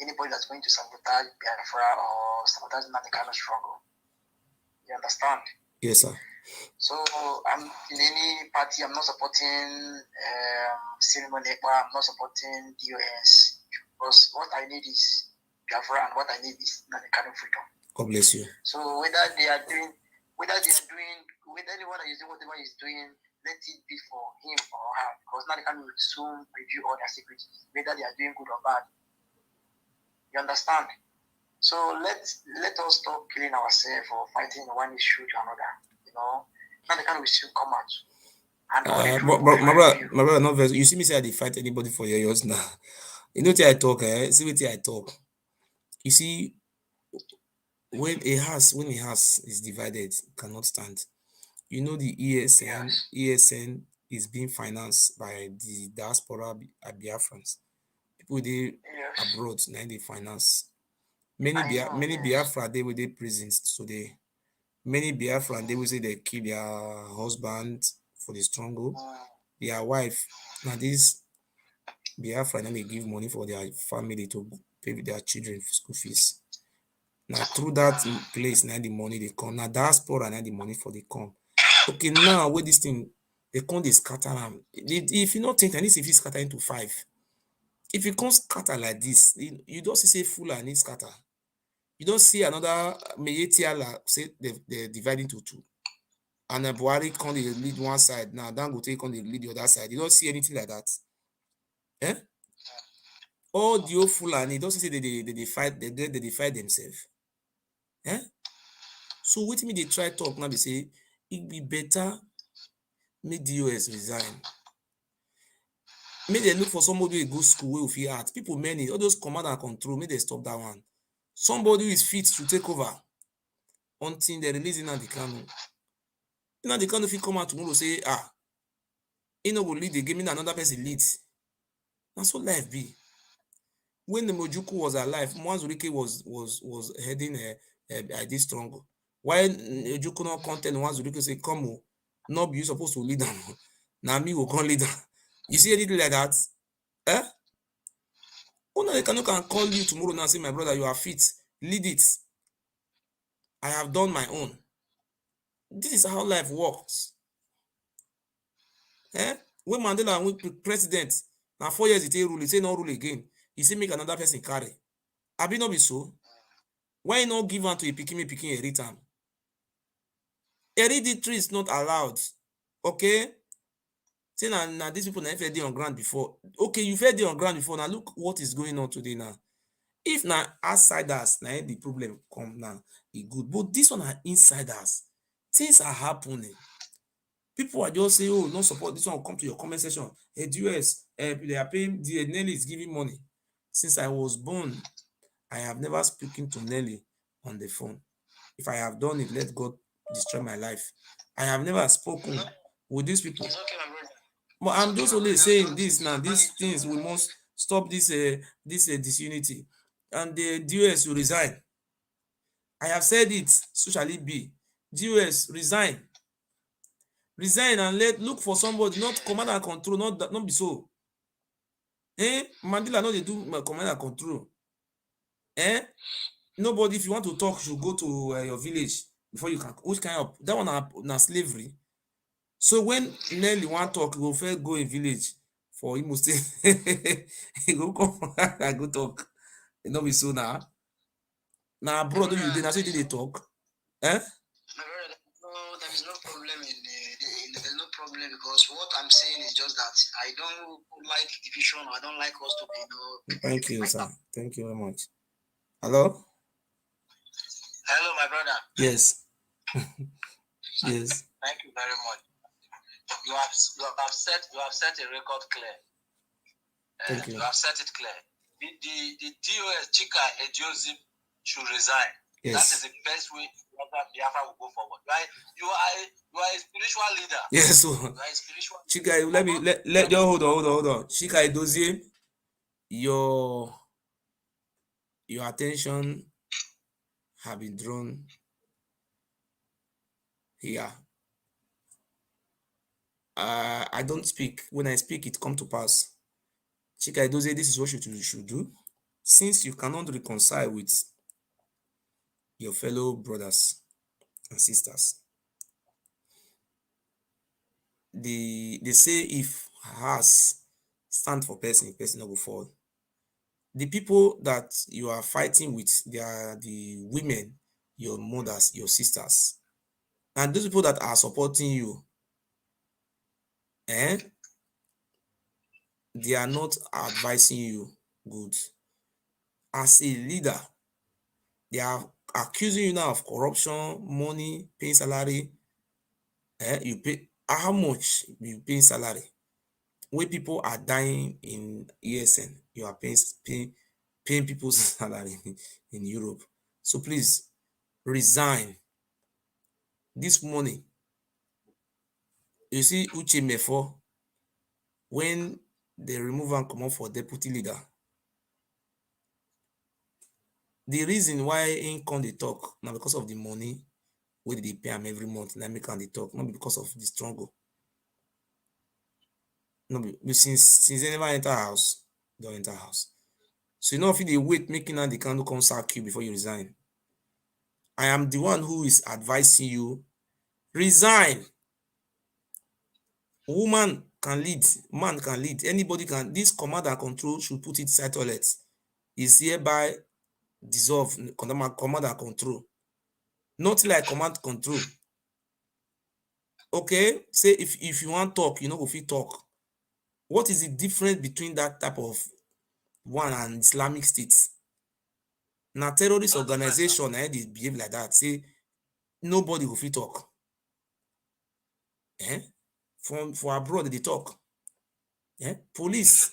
anybody that's going to sabotage Biafra or sabotage the kind of struggle. You understand? Yes, sir. So I'm in any party. I'm not supporting ceremony. I'm not supporting DOS because what I need is Biafra, and what I need is the kind of freedom. God bless you. So whether anyone that is doing whatever he's doing, let it be for him or her, because now they can soon review all their secrets, whether they are doing good or bad. You understand? So let us stop killing ourselves or fighting one issue to another. Now they can soon come out. And my brother, not very. You see me say I dey fight anybody for yours now. You know what I talk, See what I talk. You see, when a house is divided, cannot stand. You know the ESN is being financed by the diaspora Biafrans. People they abroad now they finance. Many Biafra they with their prisons today. Many Biafran they will say they kill their husband for the struggle, their wife. Now this Biafra then they give money for their family to pay their children school fees. Now through that place, now the money they come. Now diaspora now the money for they come. Okay, now with this thing, they come they scatter them. If you not think, at least if you scatter into 5, if you come scatter like this, you don't see full and it scatter. You don't see another Meyetiala say they divide into 2. And Buhari come they lead one side. Now Dangote come they lead the other side. You don't see anything like that. All the old Fulani, don't say they fight, they fight themselves. So what me they try talk now, they say it be better make DOS resign. Make they look for somebody who go school where we art. People many, all those command and control, make they stop that one. Somebody who is fit to take over until they release in the Kano. In the Kano, if you come out tomorrow say, he no go lead the game, another person leads. That's what life be. When the Mojuku was alive, Mwazurike was heading this struggle. Why Mojuku not content Mwazurike say, come, not be you supposed to lead them. Now me will come lead them. You see anything like that? They can call you tomorrow now and say, my brother, you are fit. Lead it. I have done my own. This is how life works. When Mandela went president, now 4 years he rule, he say no rule again. He say make another person carry. Abi not be so? Why not give on to a picking a return? Hereditary is not allowed. Okay? Say now these people never fed on ground before. Okay, you fed on ground before. Now look what is going on today now. If now outsiders, now the problem come now, it good. But this one are insiders. Things are happening. People are just saying, oh, no support. This one will come to your comment section. Hey, US, they are paying, the Nelly is giving money. Since I was born, I have never spoken to Nelly on the phone. If I have done it, let God destroy my life. I have never spoken with these people. But I'm just only saying this now. These things, we must stop this disunity. And the DOS will resign. I have said it, so shall it be. DOS, resign. Resign and look for somebody, not command and control, not be so. Mandela, no, they do command and control. Nobody, if you want to talk, should go to your village before you can. Which kind of that one na slavery. So when Nelly want talk, he go first go in village for him to stay. He go come and go talk. It not be so now. Now abroad, you did. That's why they talk. There is no problem there's no problem, because what I'm saying is just that I don't like division. I don't like us to be Thank you, sir. Thank you very much. Hello? Hello, my brother. Yes. Yes. Thank you very much. You have set a record clear. Thank you. You have set it clear. The DOS CHIKA Edoziem should resign. Yes. That is the best way Biafra will go forward. Right? You are a spiritual leader. Yes. So, you are a spiritual CHIKA, let you hold on. CHIKA Edoziem, your attention have been drawn here. I don't speak. When I speak, it come to pass. Cika Edoziem, this is what you should do. Since you cannot reconcile with your fellow brothers and sisters, they say if has stand for person, person will fall. The people that you are fighting with, they are the women, your mothers, your sisters. And those people that are supporting you, they are not advising you good. As a leader, they are accusing you now of corruption, money, paying salary. You pay how much you pay salary? When people are dying in ESN, you are paying people's salary in Europe. So please resign. This morning, you see Uche Mefo, when they remove and come up for deputy leader, the reason why in come they talk now because of the money where they pay him every month, and make they talk, not because of the struggle. No, since they never enter house, don't enter house. So you know if they wait making and they can't come sack you before you resign. I am the one who is advising you, resign. Woman can lead, man can lead, anybody can. This command and control should put it inside toilet. Is hereby dissolve command and control. Not like command control. Okay, say if you want talk, you know go fit talk. What is the difference between that type of one and Islamic State? Now terrorist organization, they behave like that. Say nobody go fit talk. For abroad they talk. Police,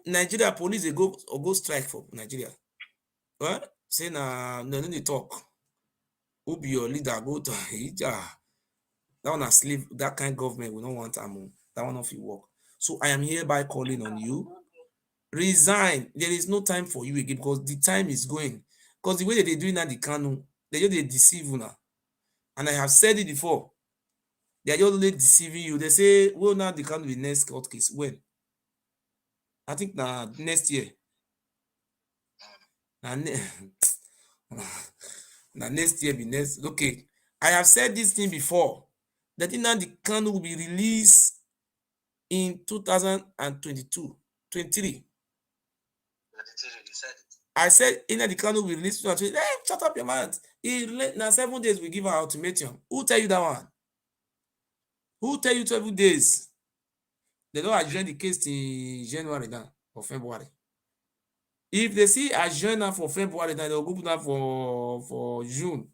Nigeria police they go strike for Nigeria. Say no they talk. Who be your leader? Go to that one a slave. That kind of government we don't want them. That one of you work. So I am hereby calling on you. Resign. There is no time for you again because the time is going. Because the way that they do now the Kanu, they deceive you now. And I have said it before. They are just only deceiving you. They say, well, now the Kanu will be next court case. When? I think now next year. Now next year be next. Okay. I have said this thing before. That now the Kanu will be released in 2022, 23. I said in the Kanu will be released 2023. Hey, shut up your mouth. Now 7 days we give our ultimatum. Who tell you that one? Who tell you 12 days? They don't adjourn the case in January now or February. If they see adjourn now for February, then they'll go put down for June.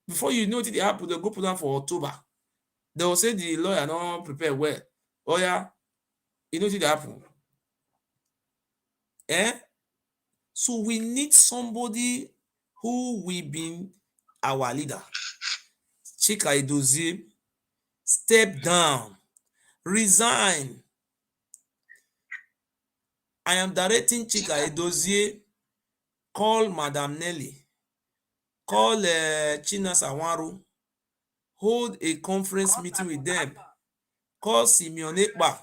Before you know it happen, they'll go put down for October. They will say the lawyer not prepared well. Oh yeah, you know it happen. So we need somebody who will be our leader. Chika Edoziem, step down, resign. I am directing Chika Edoziem, call Madam Nelly, call China Sawaru, hold a conference meeting with them, call Simeon Ekpa,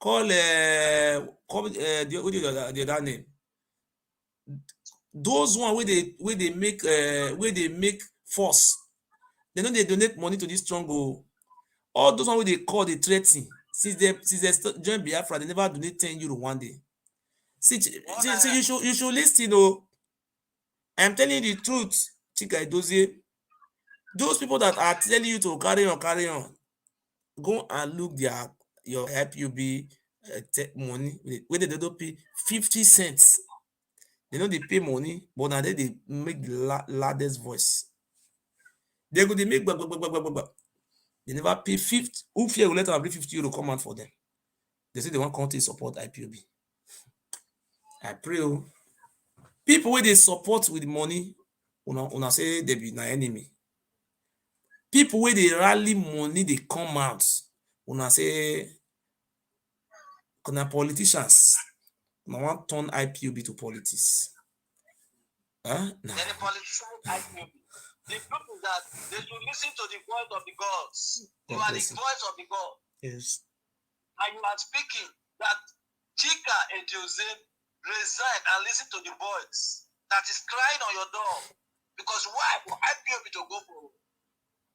call the other name. Those one where they make force. They know they donate money to this stronghold. All those one where they call the threatening. Since they join Biafra, they never donate 10 euro one day. See, you should listen. I am telling you the truth, Chika Edoziem. Those people that are telling you to carry on, go and look your IPOB money. Where they don't pay 50 cents. They know they pay money, but now they make the loudest voice. They go they make they never pay 50. Who fear will let them bring 50 euro come out for them? They say they want country support IPOB. I pray. People where they support with money, una say they be my enemy. People where they rally money, they come out. Una say kuna politicians. Una want turn IPOB to politics. Nah. Then the politicians IPOB. The people that they should listen to the voice of the gods. You are the voice of the God. Yes. And you are speaking that Cika, Edoziem, resign and listen to the voice that is crying on your door. Because why for IPOB to go for?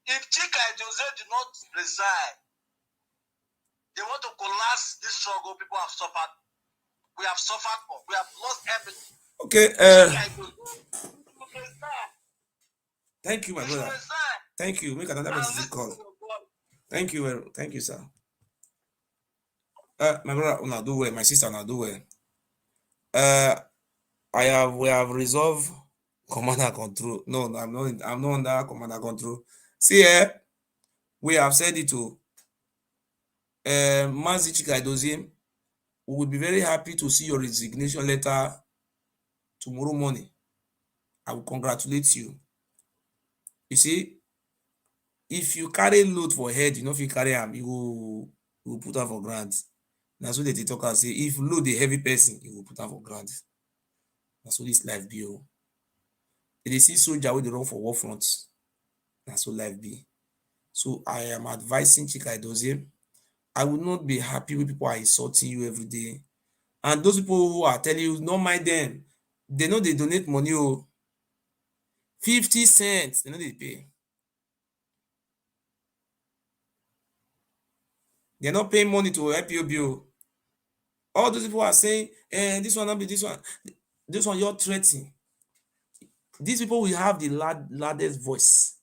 If Cika and Edoziem do not resign, they want to collapse this struggle people have suffered. We have suffered for. We have lost everything. Okay. Thank you, my brother. Thank you. Make another message call. Thank you. Thank you, sir. My brother, una do well. My sister, una do well. We have resolved command and control. No, I'm not under command and control. See here, we have said it to Mazi, Cika, Edoziem. We will be very happy to see your resignation letter tomorrow morning. I will congratulate you. You see, if you carry load for head, you know if you carry am, you will put am for ground. That's what they talk and say. If load a heavy person, you will put am for ground. That's what this life be. They see soldier wey dey run for war front. That's what life be. So I am advising Cika, Edoziem. I will not be happy when people are insulting you every day. And those people who are telling you, don't mind them. They know they donate money. 50 cents. They know they pay. They're not paying money to IPOB. All those people are saying, this one not be this one. This one you're threatening. These people will have the loudest voice.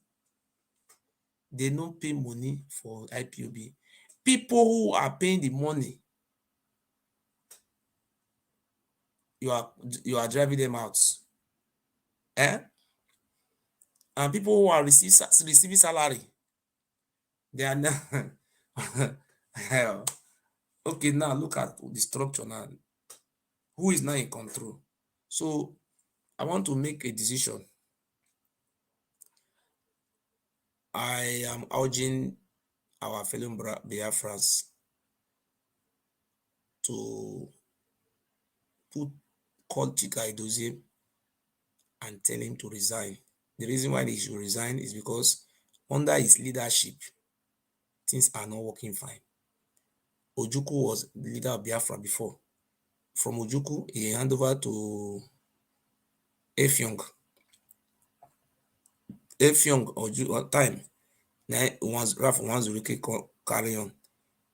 They don't pay money for IPOB. People who are paying the money, you are driving them out. And people who are receiving salary, they are now okay. Now look at the structure now. Who is now in control? So I want to make a decision. I am urging our fellow Biafrans to call Cika, Edoziem and tell him to resign. The reason why he should resign is because under his leadership, things are not working fine. Ojukwu was the leader of Biafra before. From Ojukwu, he handed over to Effiong time. Now Raf Wanzurike carry on.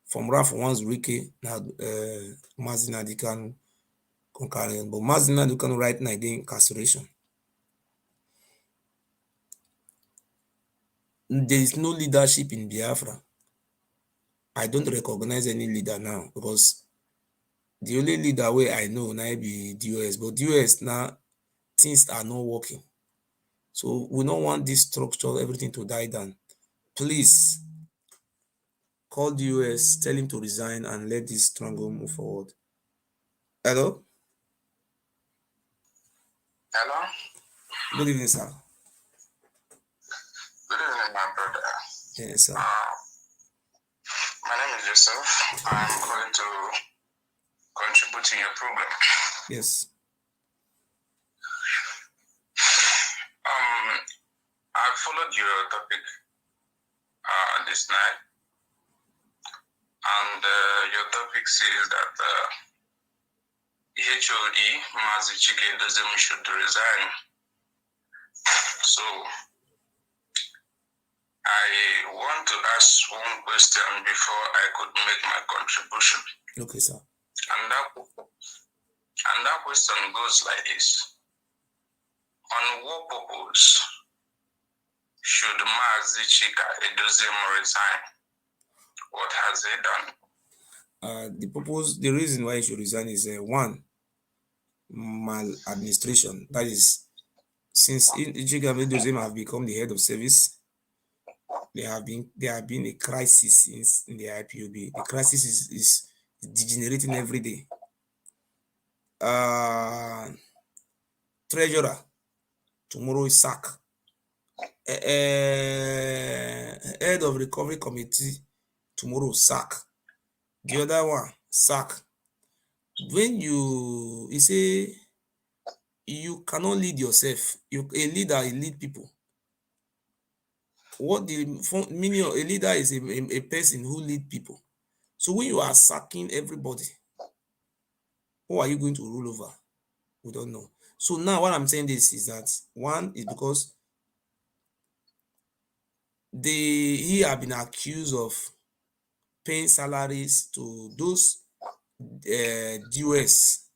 From Raf Wanzurike, now Mazi Nadikanu can carry on. But Mazi Nadikanu right now is in incarceration. There is no leadership in Biafra. I don't recognize any leader now because the only leader way I know now be DOS, but DOS now things are not working. So we don't want this structure, everything to die down. Please call DOS, tell him to resign and let this struggle move forward. Hello? Hello? Good evening, sir. Good evening, my brother. Yes, sir. My name is Joseph. I'm calling to contribute to your program. Yes. I followed your topic this night, and your topic says that the HOD, Mazi, Cika, Edoziem should resign. So I want to ask one question before I could make my contribution. Okay, sir. And that question goes like this. On what purpose should Mazi, Cika, Edoziem resign? What has he done? The reason why he should resign is one, maladministration. That is, since Cika and Edoziem have become the head of service, there have been a crisis in the IPOB. The crisis is degenerating every day. Treasurer tomorrow is sack. Head of recovery committee tomorrow sack. The other one sack. When you say you cannot lead yourself, a leader lead people. What the meaning of a leader is a person who lead people. So when you are sacking everybody, Who are you going to rule over? We don't know. So now what I'm saying this is that one is because he have been accused of paying salaries to those DOS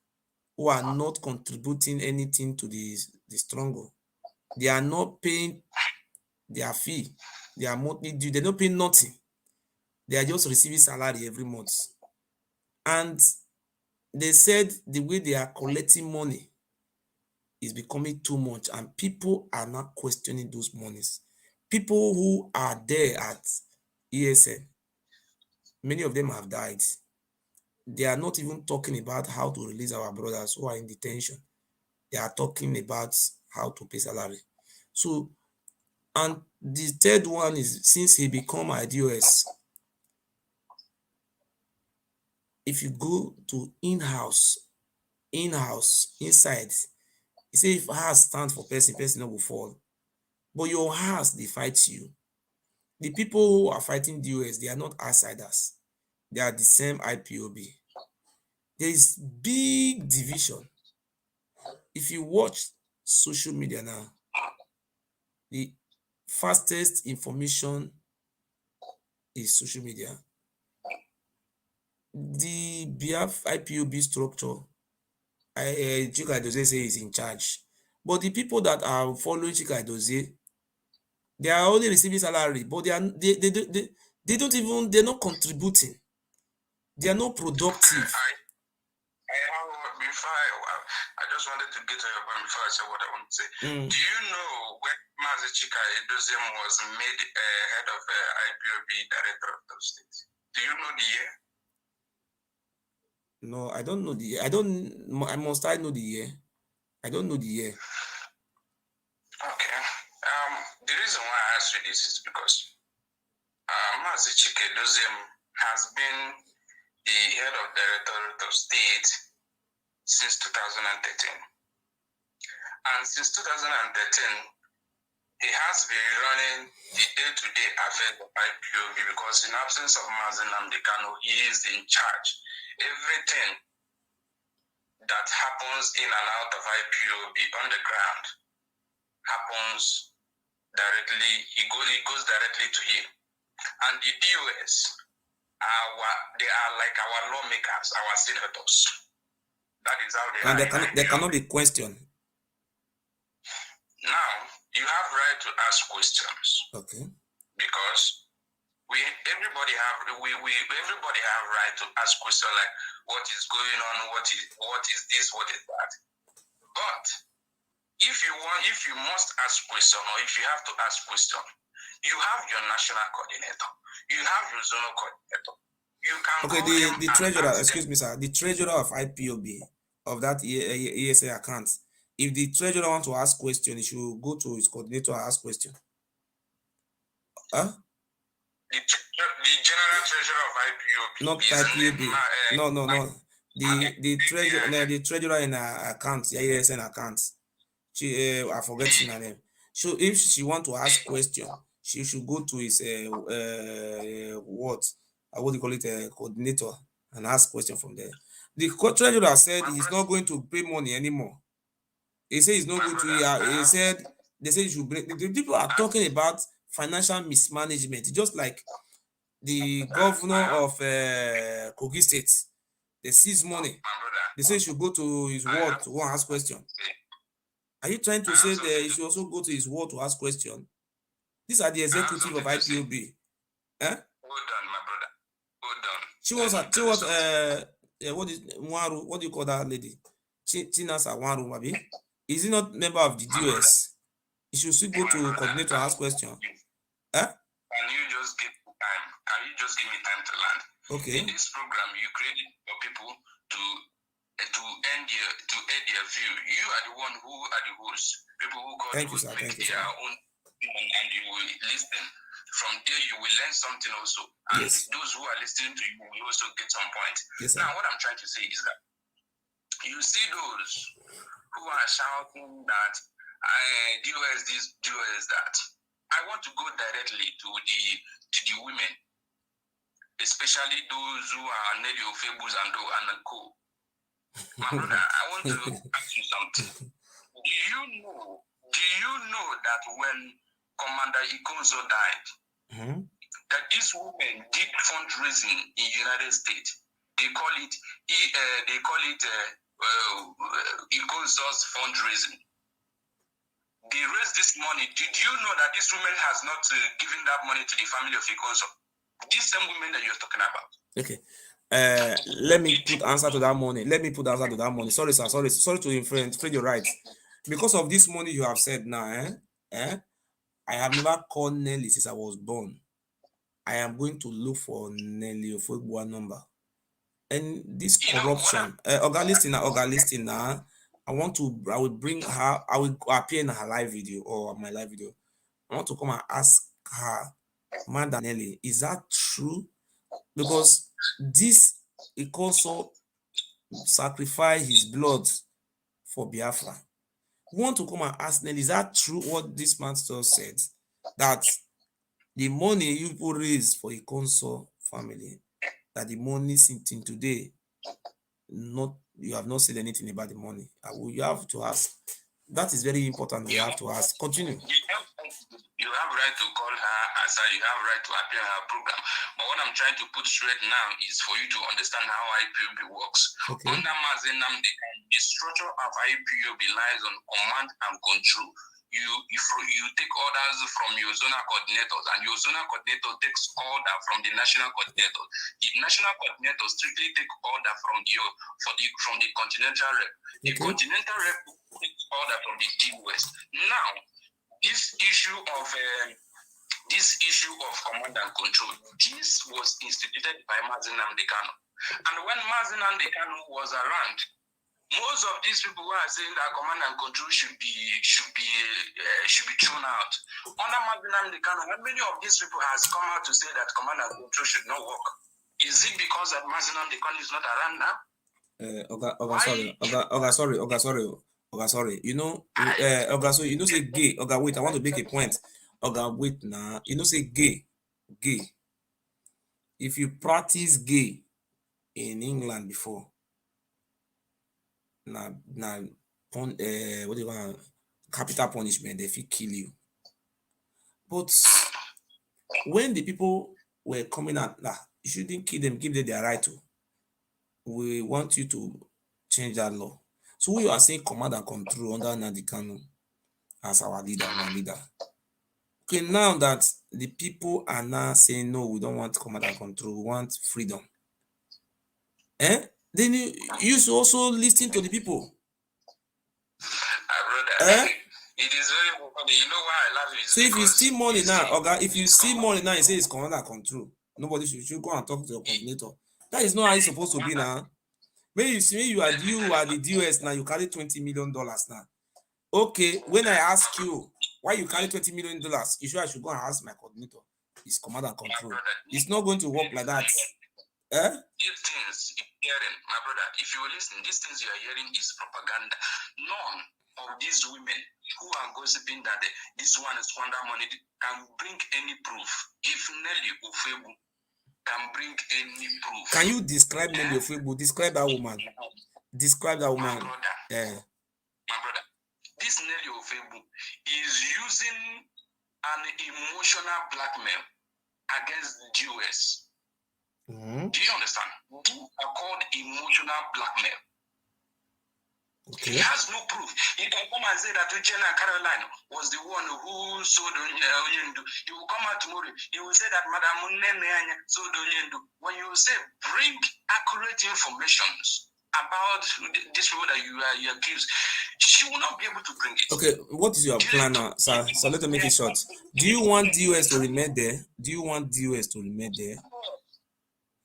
who are not contributing anything to the struggle. They are not paying their fee, their monthly due. They're not paying nothing. They are just receiving salary every month. And they said the way they are collecting money is becoming too much, and people are not questioning those monies. People who are there at ESN, many of them have died. They are not even talking about how to release our brothers who are in detention. They are talking about how to pay salary. So, and the third one is, since he become IDOS, if you go to in-house, inside, you say if house stand for person, person will fall. But your house, they fight you. The people who are fighting DOS, they are not outsiders. They are the same IPOB. There is big division. If you watch social media now, the fastest information is social media. The Biafra IPOB structure, Chika Edoziem say is in charge. But the people that are following Chika Edoziem, they are only receiving salary, but they don't even, they're not contributing. They are not productive. I just wanted to get to your point before I say what I want to say. Do you know when Mazi Cika Edoziem was made head of IPOB director of the state? Do you know the year? No, I don't know the year. I must know the year. I don't know the year. Okay. The reason why I asked you this is because Mazi Cika Edoziem has been the head of directorate of state since 2013. And since 2013, he has been running the day-to-day affairs of IPOB because in absence of Mazi Nnamdi Kanu, he is in charge. Everything that happens in and out of IPOB on the ground happens directly, it goes directly to him. And the DOS, they are like our lawmakers, our senators. That is how they are. And they cannot be questioned. Now, you have right to ask questions. Okay. Because everybody have right to ask questions like what is going on, what is this, what is that. But if you must ask question, or if you have to ask question, you have your national coordinator, you have your zonal coordinator. You can the treasurer, excuse me, sir, the treasurer of IPOB of that ESA account. If the treasurer wants to ask question, he should go to his coordinator and ask question. Huh? The general treasurer of IPOB. Not IPOB. No. The treasurer in her account, ESN account. I forget her name. So if she want to ask question, she should go to his what do you call it, coordinator, and ask question from there. The treasurer said he's not going to pay money anymore. He said he's not going to. He said they say you should bring. The people are talking about financial mismanagement, just like the governor of Kogi State. They seize money. They say he should go to his ward to go and ask question. Are you trying to say that he should also go to his ward to ask question? These are the executive of IPOB. Hold on, my brother. Hold on. She was what do you call that lady? Chinasa Wanru, maybe. Is he not member of the DOS? He should still go to coordinator and ask question. Can you just give me time? Can you just give me time to land? Okay. In this program, you created for people to end their view. You are the one who are the host. People who call Thank you, sir. their own, and you will listen. From there, you will learn something also. And yes, those who are listening to you will also get some point. Yes, now, what I'm trying to say is that you see those who are shouting that DOS this, DOS that. I want to go directly to the women, especially those who are Nelly Ofebus and co. My brother, I want to ask you something. Do you know that when Commander Ikonzo died, that this woman did fundraising in the United States? They call it Ikonzo's fundraising. They raised this money. Did you know that this woman has not given that money to the family of Ikonzo? This same woman that you're talking about. Okay. Let me put answer to that money. Sorry, sir. Sorry to infringe your rights. Because of this money you have said now, I have never called Nelly since I was born. I am going to look for Nelly Ofegbuwa number. And this corruption, listen now. I will bring her, I will appear in her live video or my live video. I want to come and ask her, Madam Nelly, is that true? Because this also sacrificed his blood for Biafra. We want to come and ask Nelly, is that true what this man just said? That the money you people raise for a console family, that the money since today, you have not said anything about the money. You have to ask. That is very important. We have to ask. Continue. You have right to call her as you have right to appear in her program. But what I'm trying to put straight now is for you to understand how IPOB works. Okay. Under Mazi, the structure of IPOB lies on command and control. You take orders from your zonal coordinators, and your zonal coordinator takes order from the national coordinator. The national coordinator strictly take order from the continental rep. The continental rep takes order from the D-West. Now, this issue of command and control, this was instituted by Mazi Nnamdi Kanu. And when Mazi Nnamdi Kanu was around, most of these people who are saying that command and control should be thrown out. Under Mazi Nnamdi Kanu, how many of these people has come out to say that command and control should not work? Is it because that Mazi Nnamdi Kanu is not around now? Sorry. You know, so you know, say gay. Wait, I want to make a point. Wait now. You know, say gay. If you practice gay in England before, what do you want? Capital punishment, they will kill you. But when the people were coming out, you shouldn't kill them, give them their right to. We want you to change that law. So we are saying command and control under Nnamdi Kanu as our leader, Okay, now that the people are now saying no, we don't want command and control, we want freedom. Then you should also listen to the people. Brother, it is very funny. You know why I love it? So if you see money now, you say it's command and control. Nobody should go and talk to your coordinator. That is not how it's supposed to be now. When you are the DOS now, you carry $20 million now. Okay, when I ask you why you carry $20 million, you sure I should go and ask my coordinator. It's command and control. It's not going to work like that. These things you're hearing, my brother, if you listen, these things you are hearing is propaganda. None of these women who are gossiping that this one is squander money can bring any proof. If Nelly Ofegbu can bring any proof. Can you describe Nelly Ofegbu? Describe that woman. My brother, this Nelly Ofegbu is using an emotional blackmail against the US. Do you understand? These are called emotional blackmail. Okay. He has no proof. He can come and say that Uchenna Caroline was the one who sold Onyendu. He will come out tomorrow. He will say that Madam Munene sold Onyendu. When you say bring accurate information about these people that you accused, she will not be able to bring it. Okay, what is your plan now, sir? So let me make it short. Do you want DOS to remain there?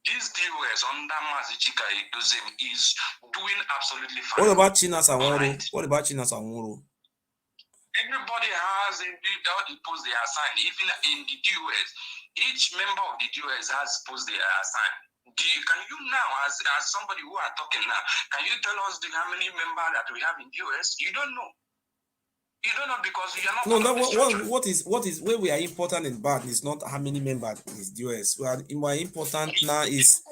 This DOS under Mazi, Cika, Edoziem is doing absolutely fine. What about Chinas Anwuru? Everybody has all the posts they assign. Even in the DOS, each member of the DOS has posts they are assigned. Can you now, as somebody who are talking now, can you tell us how many members that we have in DOS? You don't know. You don't know because you are not. No, what is where we are important in bad is not how many members is DOS. More important now is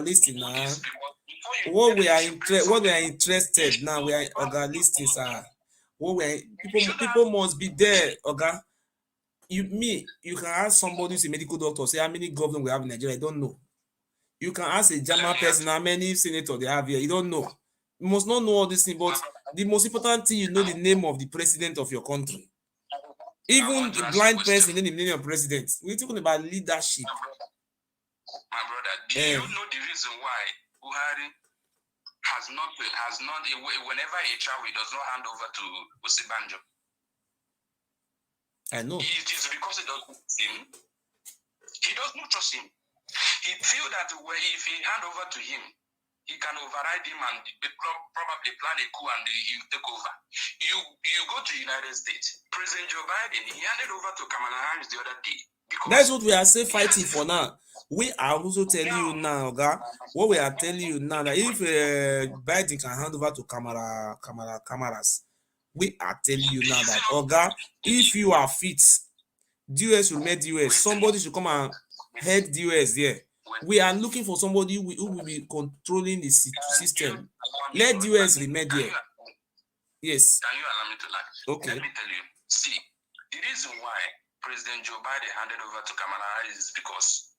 listening now. Before what we are interested now, we are listings are what we are, people must be there, You can ask somebody who's a medical doctor, say how many governors we have in Nigeria. I don't know. You can ask a German person how many senators they have here. You don't know. You must not know all these things, but the most important thing, you know the name of the president of your country. Even the blind person, you know the name of president. We're talking about leadership. My brother, do you know the reason why Buhari has not, whenever he travels, he does not hand over to Osibanjo? I know. It is because he doesn't trust him. He does not trust him. He feels that if he hand over to him, he can override him and probably plan a coup and he take over. You go to the United States. President Joe Biden, he handed over to Kamala Harris the other day. That's what we are saying, fighting for now. We are also telling you now, what we are telling you now, that if Biden can hand over to Kamaras, we are telling you now that, if you are fit, the US will make the US. Somebody should come and head the US there. We are looking for somebody who will be controlling the system. Let the US remain there. Yes. Can you allow me to lie? Okay. Let me tell you. See, the reason why President Joe Biden handed over to Kamala Harris is because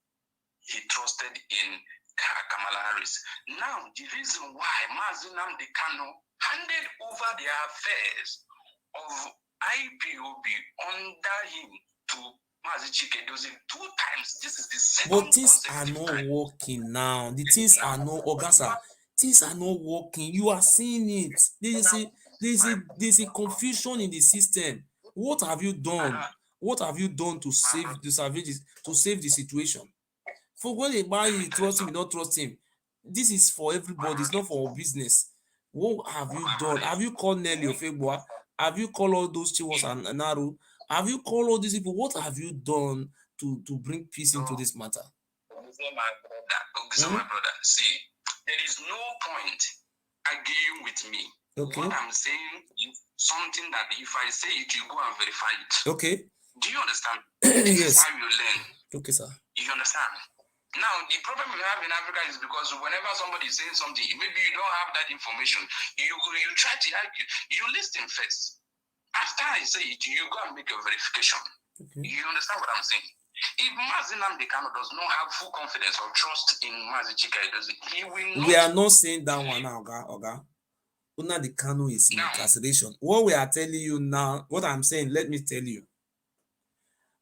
he trusted in Kamala Harris. Now, the reason why Mazi handed over the affairs of IPOB under him to Mazi Chika Edoziem 2 times. This is the second. But things are not working now. The things are not, things are not working. You are seeing it. There's a confusion in the system. What have you done? What have you done to save the situation? For when they buy you, trust him, you don't trust him. This is for everybody. It's not for our business. What have you done? Have you called Nelly Ofegboa? Have you called all those Chiwas and Naru? Have you called all these people? What have you done to bring peace into this matter? My brother, see, there is no point arguing with me. Okay. What I'm saying is something that if I say it, you go and verify it. Okay. Do you understand? Yes. This is how you learn. Okay, sir. You understand? Now, the problem we have in Africa is because whenever somebody is saying something, maybe you don't have that information. You try to argue. You listen first. After I say it, you go and make a verification. Okay. You understand what I'm saying? If Mazi Nnamdi does not have full confidence or trust in Mazi Chika Edoziem, he will not. We are not saying that one now, Oga. Nnamdi Kanu is in incarceration. What we are telling you now, what I'm saying, let me tell you.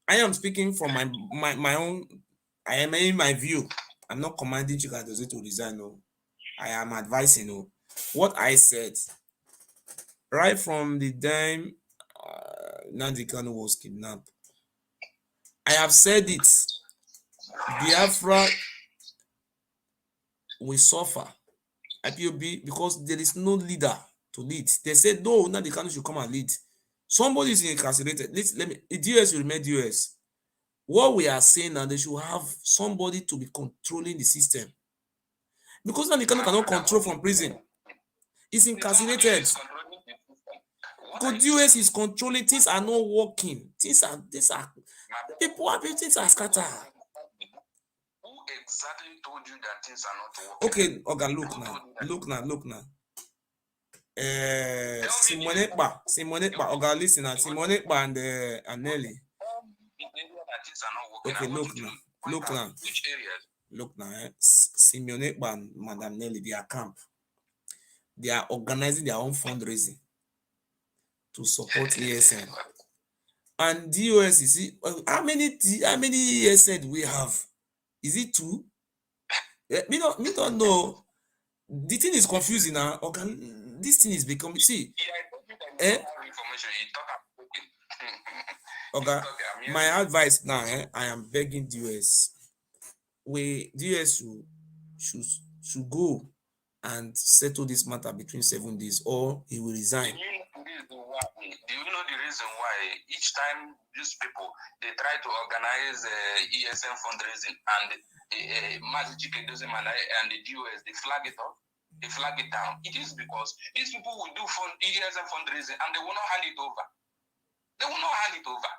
I am speaking from my own. I am in my view. I'm not commanding Chika Edoziem to resign. No, I am advising. No, what I said right from the time Nnamdi Kanu was kidnapped. I have said it. Biafra will suffer. IPOB, because there is no leader to lead. They said no, Nnamdi Kanu should come and lead. Somebody is incarcerated. Let me. The US will remain US. What we are saying now, they should have somebody to be controlling the system. Because Nnamdi Kanu cannot control from prison. He's incarcerated. Because US is controlling, things are not working. Things are things are scattered. Who exactly told you that things are not Okay, working? Oga, look now. Simone Ekpa, Oga, listen now. Simone Ekpa and Nelly. Okay, look now. Which areas? Look now. Simone Ekpa and Madam Nelly, they are camp. They are organizing their own fundraising to support ASN. And DOS, you see, how many ASN we have? Is it 2? Me don't know. The thing is confusing now. Okay, this thing is becoming. See, okay. My advice now, I am begging DOS. DOS should go and settle this matter between 7 days, or he will resign. Do you know the reason why each time these people they try to organize ESN fundraising and Mazi Chika Edoziem and the DOS, they flag it up, they flag it down? It is because these people will do ESN fundraising and they will not hand it over. They will not hand it over.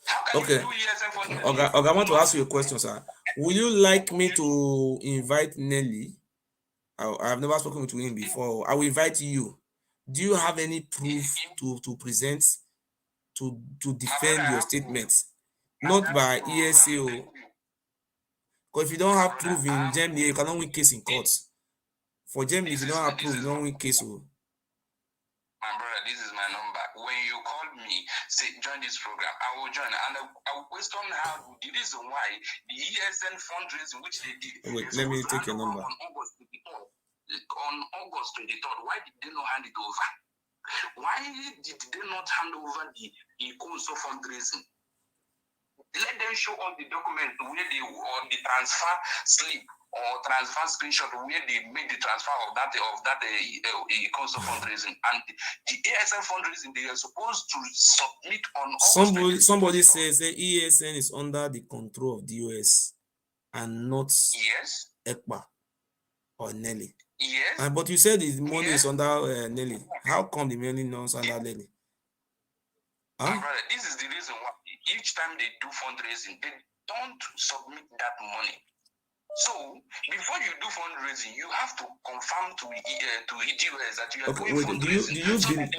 How can you do ESN fundraising? Okay, I want to ask you a question, sir. Would you like me to invite Nelly I have never spoken to him before. I will invite you. Do you have any proof to present to defend your statement? Not by ESA. Because if you don't have proof in Germany, you cannot win case in court. For Germany, if you don't have proof, you don't win case. My brother, this is my number. When you call me, say join this program, I will join. And I will question how the reason why the ESN fundraising, which they did, wait, let me take your number. On August 23rd. On August 23rd, why did they not hand it over? Why did they not hand over the OGISO fundraising? Let them show all the documents where they or the transfer slip or transfer screenshot where they made the transfer of that OGISO fundraising, and the ASN fundraising they are supposed to submit on. Somebody says the ESN is under the control of the US and not ECPA or Nelly. Yes. But you said the money is under Nelly. How come the money not under Nelly? Huh? My brother, this is the reason why each time they do fundraising, they don't submit that money. So before you do fundraising, you have to confirm to EDOS that you are doing fundraising.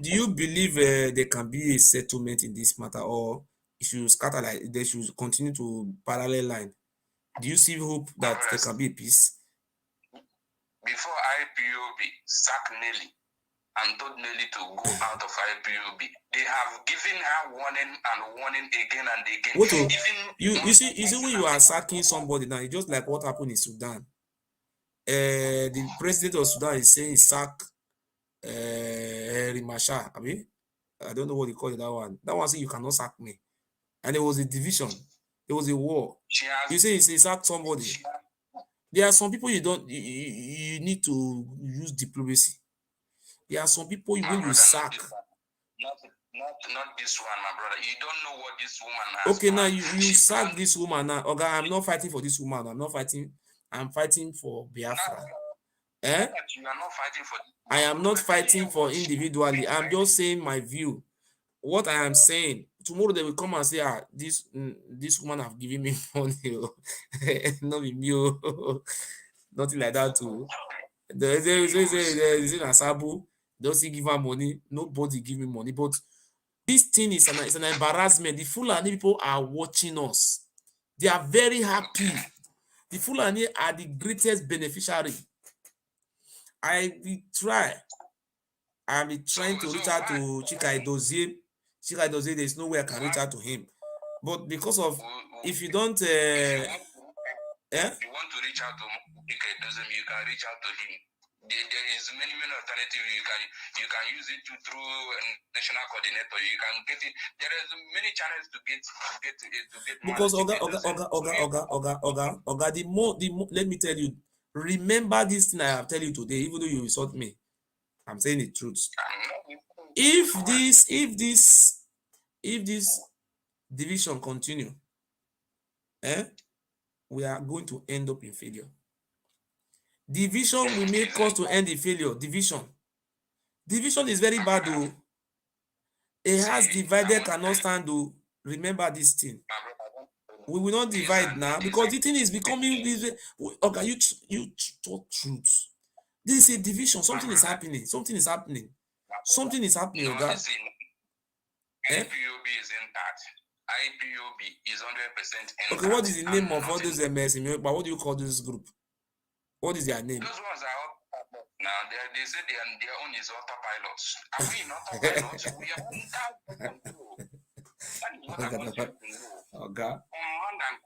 Do you believe there can be a settlement in this matter, or it should scatter like they should continue to parallel line? Do you see hope that there can be a peace? Before IPOB sack Nelly and told Nelly to go out of IPOB, they have given her warning again and again. You see when you are sacking somebody now, it's just like what happened in Sudan. The president of Sudan is saying sack Rimasha. I don't know what you call it, that one. That one saying you cannot sack me. And there was a division. There was a war. You say he sacked somebody. There are some people you need to use diplomacy. There are some people when you sack. Not this one, my brother. You don't know what this woman has. Okay, now you sack this woman now. Okay, I'm not fighting for this woman. I'm fighting for Biafra. You are not fighting for. I am not fighting for individually. I'm just saying my view. What I am saying, tomorrow they will come and say, this woman have given me money. Not be me. Nothing like that too. They say Asabu doesn't give her money. Nobody give me money. But this thing is an embarrassment. The Fulani people are watching us. They are very happy. The Fulani are the greatest beneficiary. I will try. I will trying to reach out to Cika Edoziem. Cika Edoziem, there is no way I can reach out to him. But because of, if you don't... If you want to reach out to Cika Edoziem, you can reach out to him. There is many alternatives. You can use it through a national coordinator. You can get it. There is many channels to get because Oga, the more let me tell you, remember this thing I have tell you today, even though you insult me. I'm saying the truth. If this division continue, we are going to end up in failure. Division will make us to end in failure. Division is very bad though. It has divided, cannot stand though. Remember this thing. We will not divide now because the thing is becoming. Okay, you talk truth. This is a division. Something is happening. Something is happening. Something is happening, okay? IPOB is intact. IPOB is 100% intact. Okay, what is the name of all those MS? But what do you call this group? What is their name? Those ones are autopilots now. They say their own is autopilots. Are we not autopilots? We are control. That is what I want you to know. Okay. Command and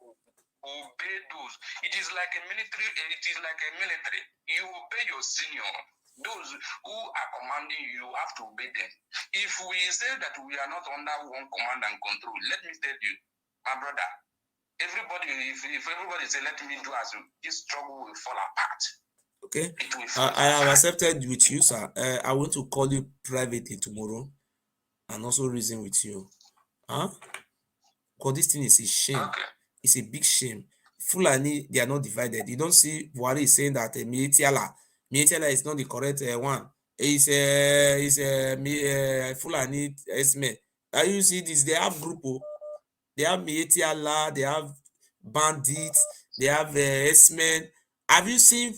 obey those. It is like a military. You obey your senior. Those who are commanding you have to obey them. If we say that we are not under one command and control, let me tell you, my brother, everybody, if everybody say let me do as this struggle will fall apart. Okay. I have accepted with you, sir. I want to call you privately tomorrow and also reason with you. Because this thing is a shame. Okay. It's a big shame. Fulani, they are not divided. You don't see Buhari is saying that Mietiala is not the correct one. It's Fulani Esme. You see this? They have group. They have Mietiala. They have bandits. They have Esme. Have you seen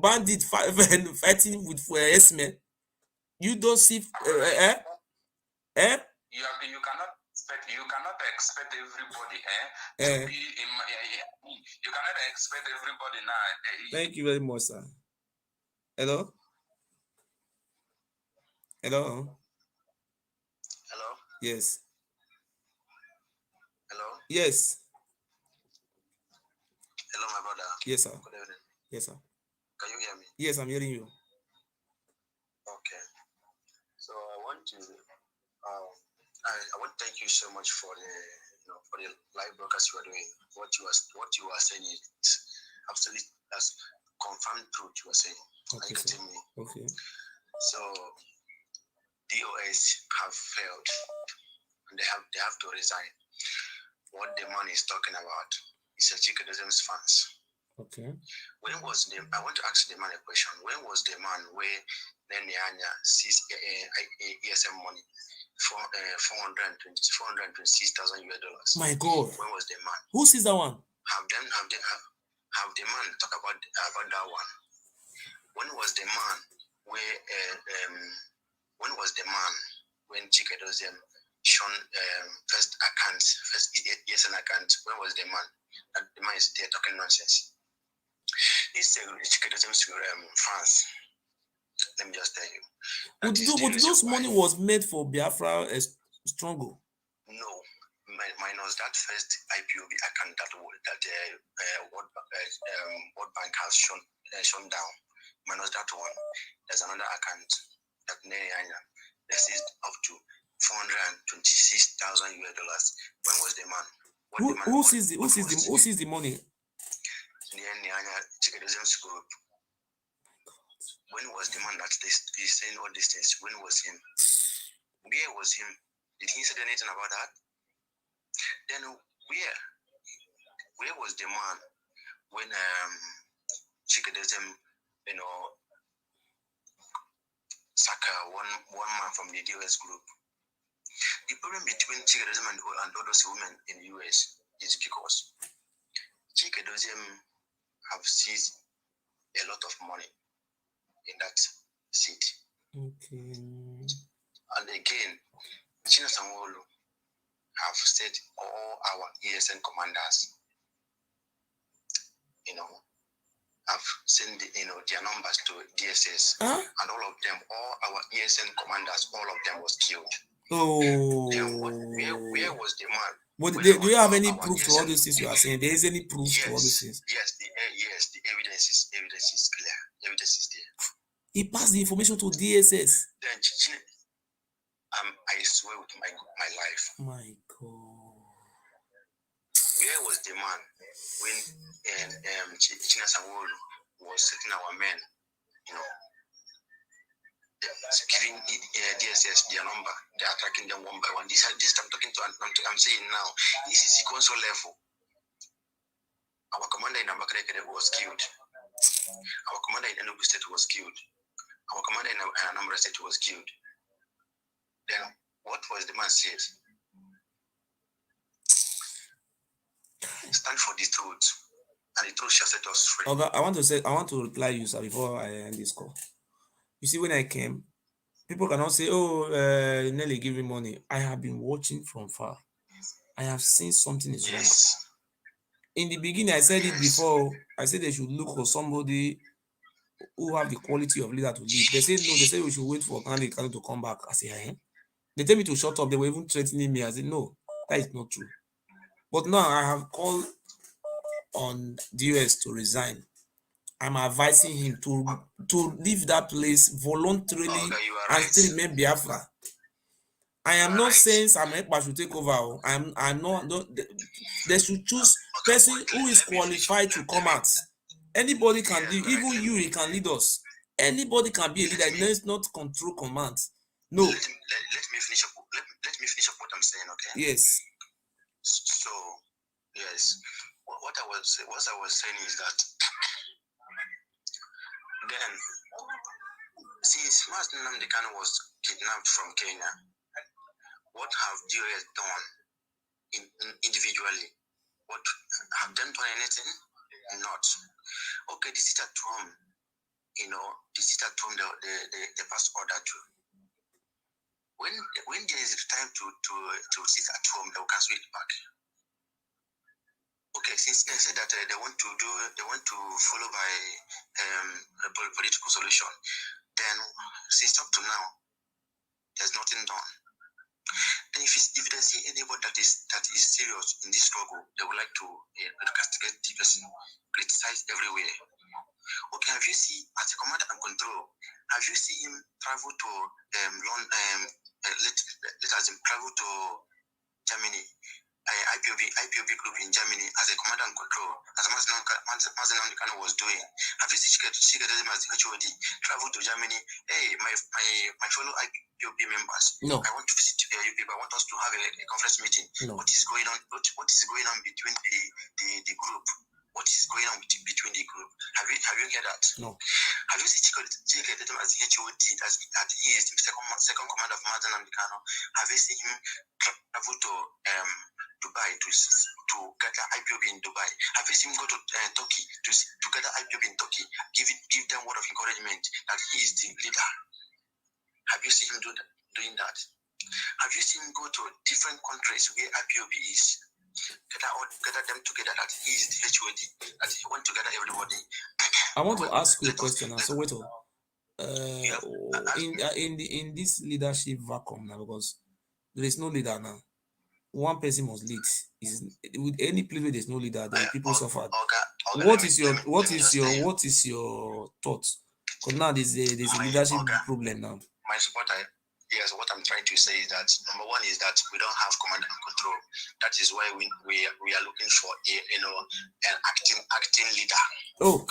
bandit fighting with S-men. You don't see You cannot expect everybody to be in. You cannot expect everybody now. Thank you very much, sir. Hello. Hello. Hello. Yes. Hello. Yes. Hello, my brother. Yes, sir. Good evening. Yes, sir. Can you hear me? Yes, I'm hearing you. Okay. So I want to thank you so much for the live broadcast you are doing. What you are saying is absolutely that's confirmed truth you are saying. Okay, are you getting me? Okay. So DOS have failed and they have to resign. What the man is talking about is a CHIKA fans. Okay. I want to ask the man a question. When was the man where Nenianya sees ESM money for $426,000 US? My God. When was the man? Who sees that one? Have the man talk about that one? When was the man where when was the man when CHIKA Edoziem shown first ESN account? When was the man? And the man is there talking nonsense. It's CHIKA Edoziem France. Let me just tell you. But those money was made for Biafra struggle. No, minus that first IPOB account that World Bank has shown down. Minus that one, there's another account that this is up to $426,000 US. When was the man? Who sees the money? CHIKA Edoziem group. When was the man that is saying all these things? When was him? Where was him? Did he say anything about that? Then where was the man when CHIKA Edoziem, Saka one man from the US group? The problem between CHIKA Edoziem and all those women in the US is because CHIKA Edoziem have seized a lot of money in that seat. Okay. And again, China Sanwo-Olu have said all our ESN commanders, have sent their numbers to DSS, and all of them, all our ESN commanders, all of them was killed. Oh. Then where was the man? But do you have any proof to all these things you are saying? There is any proof to all these things? Yes, the evidence is clear. Evidence is there. He passed the information to DSS. Then I swear with my life. My God. Where was the man when China Sanwo-Olu was setting our men, giving DSS their number, they're attacking them one by one. This I'm talking to, I'm saying now, this is the console level. Our commander in Abakaleke was killed. Our commander in Enugu State was killed. Our commander in Anambra State was killed. Then what was the man said? Stand for the truth, and the truth shall set us free. Okay, I want to reply you, sir, before I end this call. You see, when I came, people cannot say, "Oh, Nelly, give me money." I have been watching from far. I have seen something is wrong. In the beginning, I said it before. I said they should look for somebody who have the quality of leader to lead. They said no. They said we should wait for Kanye to come back. I said, eh? They tell me to shut up. They were even threatening me. I said, no, that is not true. But now I have called on DOS to resign. I'm advising him to leave that place voluntarily and still remain Biafra. I am not saying Sam Ekpa should take over. I'm not. They should choose person who is qualified to come out. Anybody can lead. Even you can lead us. Anybody can be a leader. Let's not control command. No. Let me finish up. Let me finish up what I'm saying. Okay. Yes. So, yes. What I was saying is that then, since Mazi Nnamdi Kanu was kidnapped from Kenya, what have DOS done individually? What have they done anything? Not. Okay, the sit at home, the sit at home, the past order to. When there is time to sit at home, they will cancel it back. Okay, since they said that they want to follow by a political solution, then since up to now, there's nothing done. And if they see anybody that is serious in this struggle, they would like to castigate the person, criticize everywhere. Okay, have you seen as a command and control? Have you seen him travel to let us travel to Germany? IPOB group in Germany as a command and control, as Mazi was doing. Have you seen Cika as the HOD travel to Germany? Hey, my fellow IPOB members, No. I want to visit you people. I want us to have a conference meeting. No. What is going on? What is going on between the group? What is going on between the group? Have you heard that? No. Have you seen Cika as the HOD that he is the second commander of Mazi? Have you seen him travel to Dubai to gather IPOB in Dubai? Have you seen him go to Turkey to gather IPOB in Turkey? Give them word of encouragement that he is the leader. Have you seen him doing that? Have you seen him go to different countries where IPOB is? Gather them together that he is the HOD, that he wants to gather everybody. I want to ask you a question now. So wait in this leadership vacuum now, because there is no leader now. One person must lead. With any place where there's no leader, then people suffer. What is your thoughts? Because now there's a leadership problem now. My supporter, yes, what I'm trying to say is that number one is that we don't have command and control. That is why we are looking for an acting leader. Oh.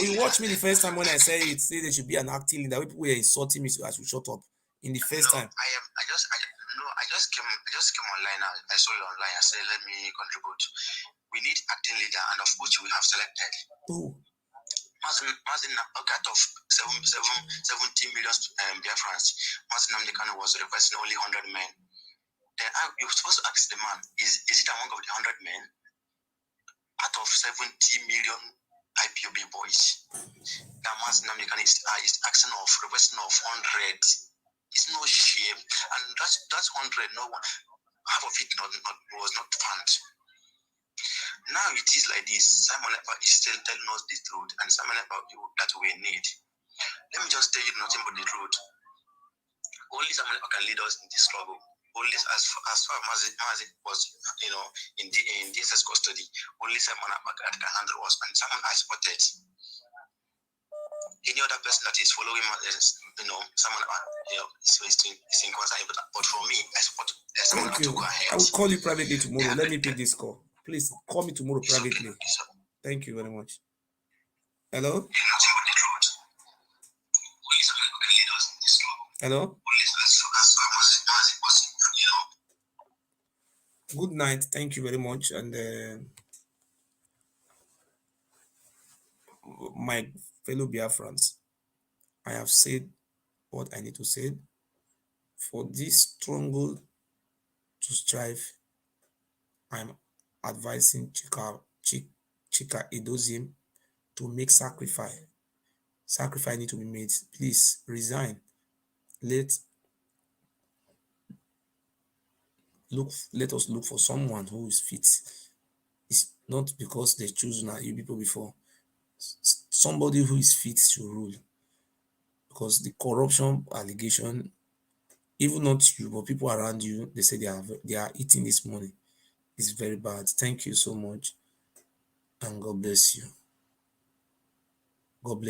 You watched me the first time when I say there should be an acting leader. People were insulting me, so I should shut up. In the first time. I just came online. I saw you online. I said, let me contribute. We need acting leader, and of which we have selected. Oh. Mazi, out of 70 million Biafrans, Mazi was requesting only 100 men. Then you're supposed to ask the man, is it among the 100 men out of 70 million IPOB boys? That Mazi is asking of requesting of 100. It's no shame, and that's 100. No one, half of it was not found. Now it is like this. Simon Epa is still telling us the truth, and Simon Epa that we need. Let me just tell you nothing but the truth. Only Simon Epa can lead us in this struggle. Only as far as Mazi was, in DSS custody, only Simon Epa can handle us, and Simon I supported. Any other person that is following, someone, is in concern. But for me, I support someone to go ahead. I will call you privately tomorrow. Let me pick this call. Please call me tomorrow privately. Thank you very much. Hello? Hello? Good night. Thank you very much. And my fellow Biafrans, I have said what I need to say. For this struggle to strive, I'm advising Cika Edoziem to make sacrifice. Sacrifice need to be made. Please resign. Let us look for someone who is fit. It's not because they choose now you people before. Somebody who is fit to rule. Because the corruption allegation, even not you, but people around you, they say they are eating this money. It's very bad. Thank you so much, and God bless you.